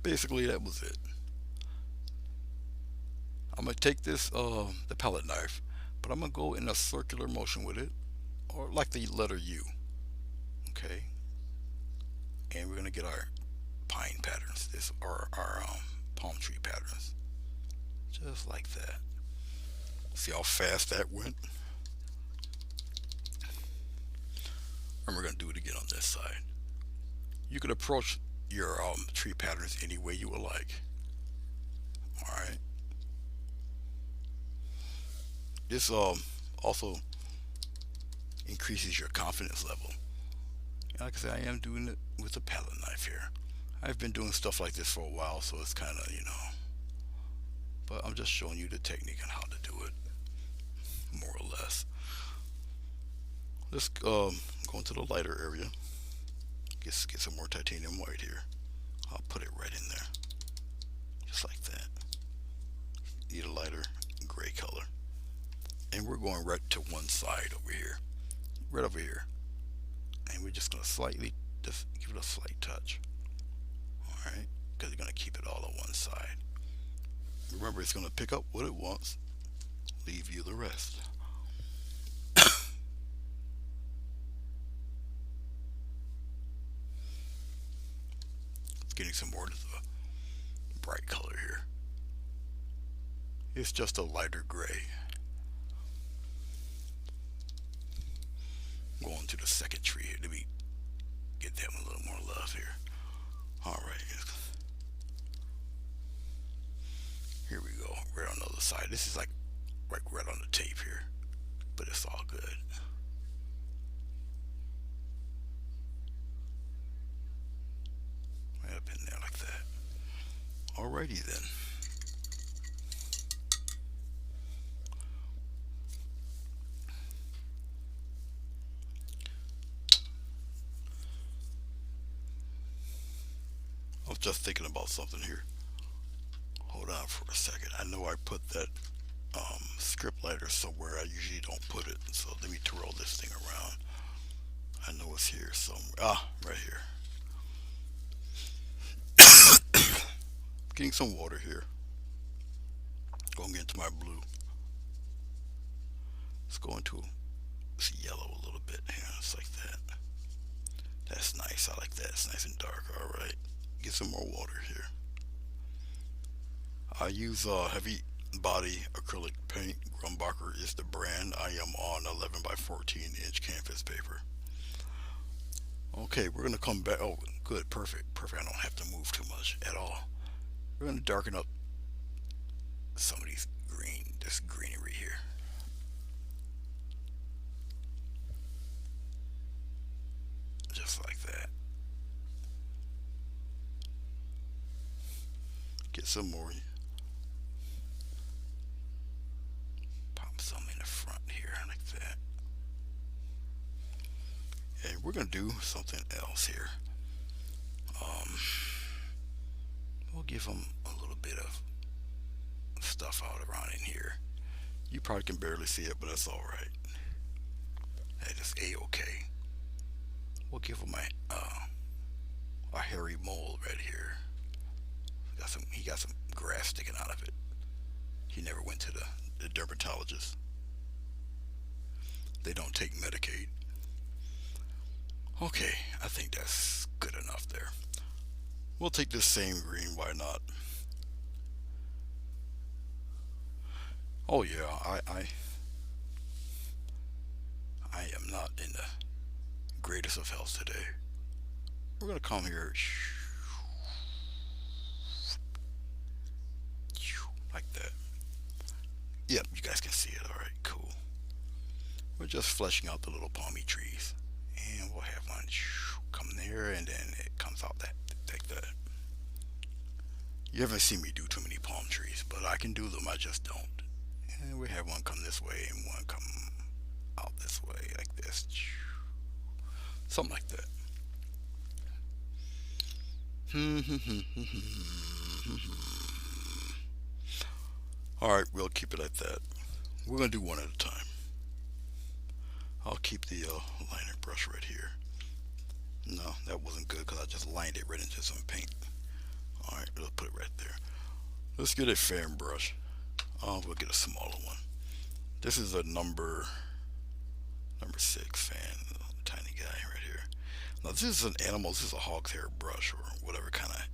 Basically, that was it. I'm gonna take this the palette knife, but I'm gonna go in a circular motion with it, or like the letter U. Okay, and we're gonna get our pine patterns. This are our palm tree patterns, just like that. See how fast that went? And we're gonna do it again on this side. You can approach your tree patterns any way you would like. All right. This also increases your confidence level. Like I said, I am doing it with a palette knife here. I've been doing stuff like this for a while, so it's kind of, but I'm just showing you the technique on how to do it, more or less. Let's go into the lighter area. Get some more titanium white here. I'll put it right in there, just like that. Need a lighter gray color. And we're going right to one side over here, right over here. And we're just gonna just give it a slight touch. All right, because you're gonna keep it all on one side. Remember, it's gonna pick up what it wants, leave you the rest. It's getting some more of the bright color here. It's just a lighter gray. Going to the second tree here. Let me get them a little more love here. All right. Here we go. Right on the other side. This is like right on the tape here, but it's all good. Right up in there like that. Alrighty then. I was just thinking about something here. Hold on for a second. I know I put that script lighter somewhere I usually don't put it. So let me twirl this thing around. I know it's here somewhere. Ah, right here. Getting some water here. Going into my blue. Let's go into this yellow a little bit here. It's like that. That's nice. I like that. It's nice and dark. All right. Get some more water here. I use heavy body acrylic paint. Grumbacher is the brand. I am on 11 by 14 inch canvas paper. Okay, we're going to come back. Oh, good. Perfect. Perfect. I don't have to move too much at all. We're going to darken up some of this greenery here. Just like that. Get some more. Pop some in the front here like that. And we're going to do something else here. We'll give them a little bit of stuff out around in here. You probably can barely see it, but that's all right. That is a-okay. We'll give them a hairy mole right here. He got some grass sticking out of it. He never went to the dermatologist. They don't take Medicaid. Okay, I think that's good enough there. We'll take this same green, why not? Oh yeah, I am not in the greatest of health today. We're gonna come here like that. Yep, you guys can see it. All right, cool. We're just fleshing out the little palmy trees, and we'll have one come there, and then it comes out like that. You haven't seen me do too many palm trees, but I can do them. I just don't. And we have one come this way and one come out this way, like this. Something like that. Alright, we'll keep it like that. We're going to do one at a time. I'll keep the liner brush right here. No, that wasn't good because I just lined it right into some paint. Alright, let's put it right there. Let's get a fan brush. We'll get a smaller one. This is a number 6 fan, tiny guy right here. Now this is an animal. This is a hog's hair brush or whatever kind of.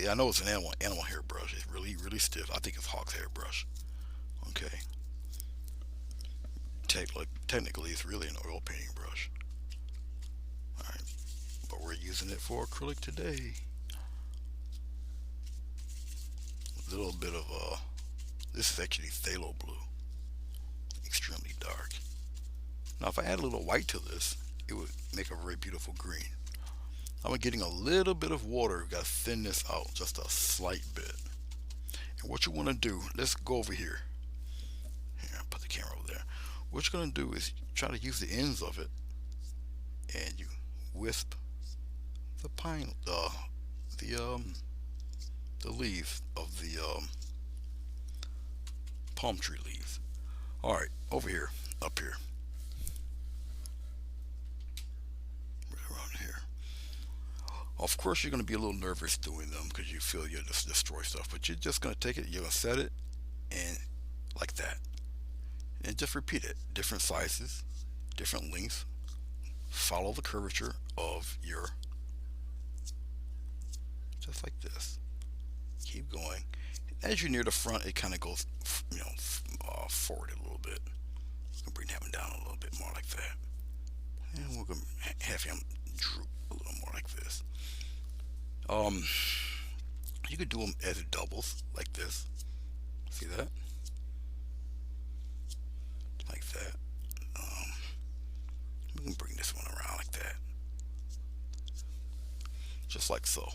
I know it's an animal hair brush. It's really stiff. I think it's hog's hair brush. Okay. Technically, it's really an oil painting brush. All right, but we're using it for acrylic today. A little bit of this is actually phthalo blue. extremely dark. Now if I add a little white to this, it would make a very beautiful green. I'm getting a little bit of water. Got to thin this out just a slight bit. And what you want to do, let's go over here. Here, put the camera over there. What you're going to do is try to use the ends of it, and you wisp the pine, the leaves of the palm tree leaves. All right, over here, up here, right around here. Of course, you're going to be a little nervous doing them because you feel you'll just destroy stuff. But you're just going to take it, you're going to set it, and like that. And just repeat it. Different sizes, different lengths. Follow the curvature of your, just like this. Keep going. As you near the front, it kind of goes, forward a little bit. You can bring that one down a little bit more like that. And we're going to have him droop a little more like this. You could do them as doubles, like this. See that? Like that. We can bring this one around like that. Just like so.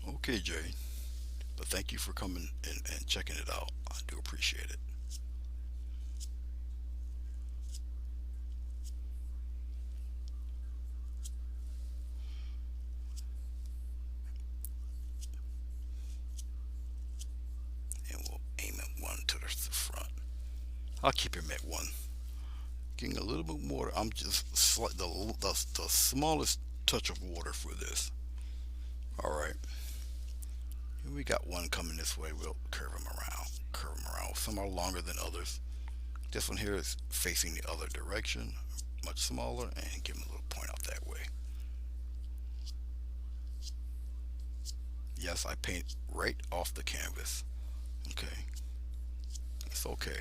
Okay, Jay. But thank you for coming and checking it out. I do appreciate it. And we'll aim at one to the front. I'll keep him at one. Getting a little bit more. I'm just the smallest touch of water for this. All right. We got one coming this way. We'll curve them around. Curve them around. Some are longer than others. This one here is facing the other direction, much smaller, and give them a little point out that way. Yes, I paint right off the canvas. Okay. It's okay.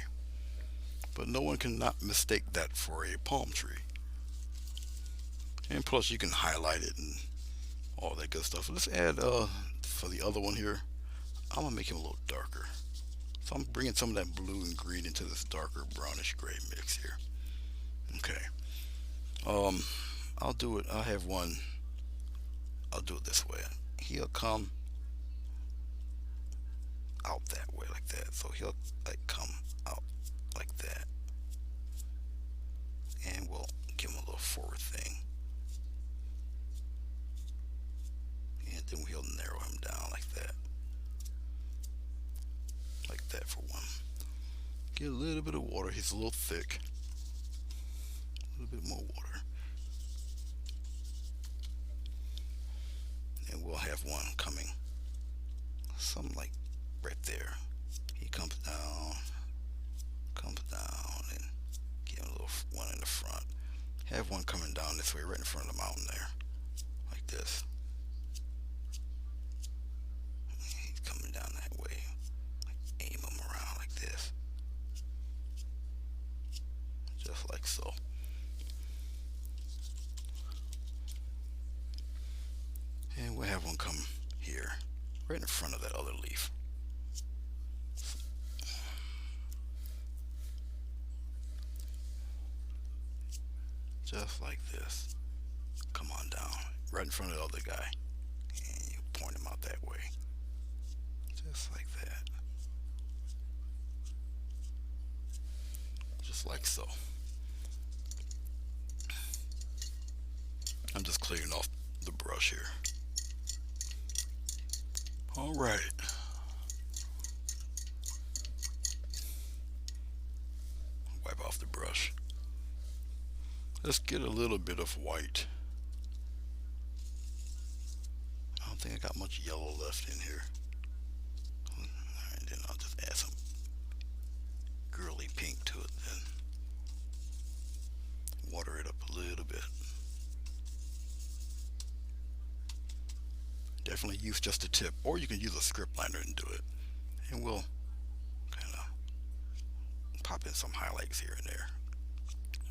But no one can not mistake that for a palm tree. And plus you can highlight it and all that good stuff. Let's add for the other one here, I'm gonna make him a little darker. So I'm bringing some of that blue and green into this darker brownish gray mix here. Okay. I'll do it. I'll have one. I'll do it this way. He'll come out that way like that. So he'll like come out like that. And we'll give him a little forward thing. And then we'll narrow him down like that. Like that for one. Get a little bit of water. He's a little thick. A little bit more water. And we'll have one coming. Something like right there. He comes down, and get him a little one in the front. Have one coming down this way, right in front of the mountain there. Like this. He's coming down that way. Aim him around like this. Just like so. And we'll have one come here, right in front of that other leaf. Just like this. Come on down, right in front of the other guy. And you point him out that way. Just like that. Just like so. I'm just clearing off the brush here. All right. Wipe off the brush. Let's get a little bit of white. I don't think I got much yellow left in here. And then I'll just add some girly pink to it then. Water it up a little bit. Definitely use just a tip, or you can use a script liner and do it. And we'll kind of pop in some highlights here and there.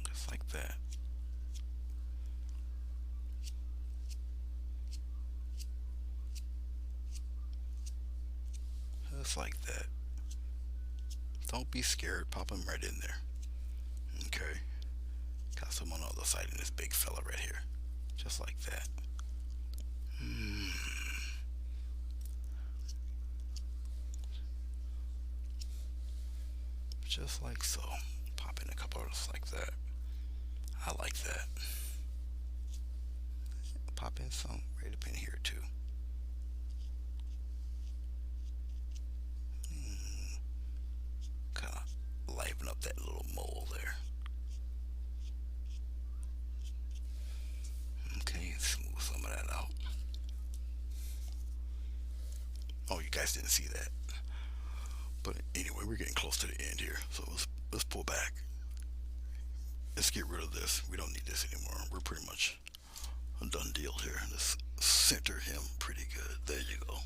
Just like that. just like that. Don't be scared. Pop them right in there. Okay. Got some on the other side in this big fella right here. Just like that. Just like so. Pop in a couple others like that. I like that. Pop in some right up in here too. Kind of liven up that little mole there. Okay, smooth some of that out. Oh, you guys didn't see that. But anyway, we're getting close to the end here, so let's pull back. Let's get rid of this. We don't need this anymore. We're pretty much a done deal here. Let's center him pretty good. There you go.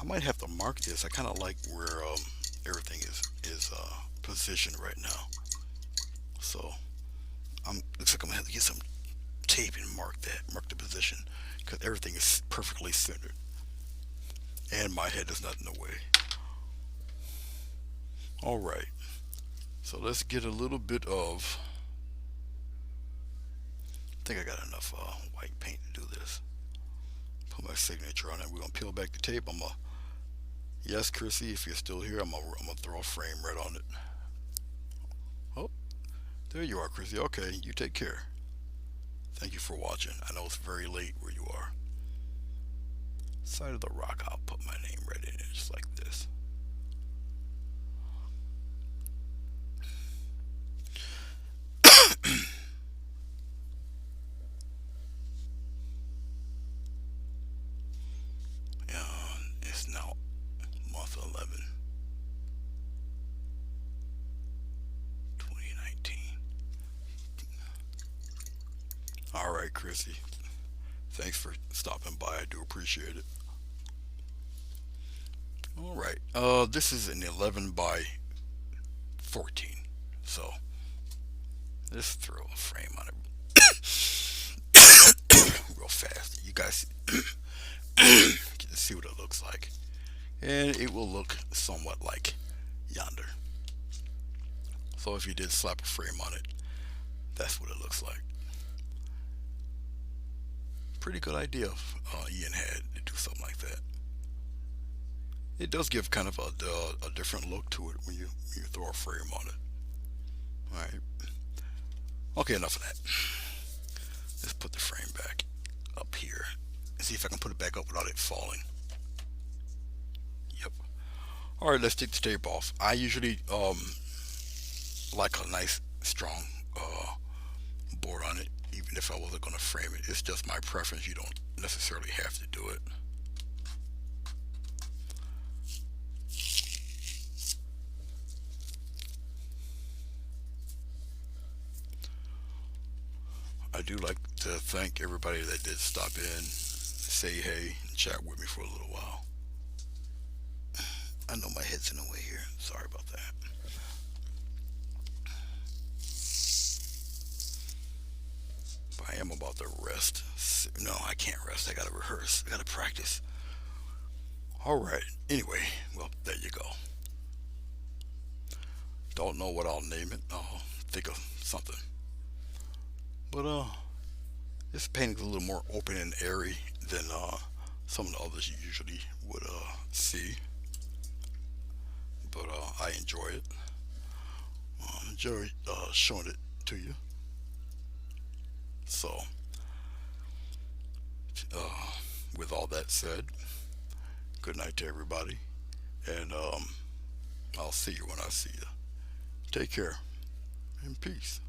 I might have to mark this. I kind of like where everything is positioned right now. So looks like I'm gonna have to get some tape and mark the position, because everything is perfectly centered, and my head is not in the way. All right. So let's get a little bit of. I think I got enough white paint to do this. Put my signature on it. We're gonna peel back the tape. Yes, Chrissy, if you're still here, I'm gonna throw a frame right on it. Oh, there you are, Chrissy. Okay, you take care. Thank you for watching. I know it's very late where you are. Side of the rock, I'll put my name right in it, just like this. It's now month 11, 2019. All right, Chrissy. Thanks for stopping by. I do appreciate it. All right. This is an 11 by 14. So let's throw a frame on it real fast. You guys get to see what it looks like. And it will look somewhat like yonder. So if you did slap a frame on it, that's what it looks like. Pretty good idea Ian had to do something like that. It does give kind of a different look to it when you throw a frame on it. All right. Okay, enough of that. Let's put the frame back up here and see if I can put it back up without it falling. Yep. All right, let's take the tape off. I usually like a nice strong board on it, even if I wasn't going to frame it. It's just my preference. You don't necessarily have to do it. I do like to thank everybody that did stop in, say hey, and chat with me for a little while. I know my head's in the way here. Sorry about that. But I am about to rest. No, I can't rest. I gotta rehearse. I gotta practice. All right. Anyway, well, there you go. Don't know what I'll name it. I'll think of something. But this painting's a little more open and airy than some of the others you usually would see. But I enjoy it. Enjoy showing it to you. So, with all that said, good night to everybody, and I'll see you when I see you. Take care and peace.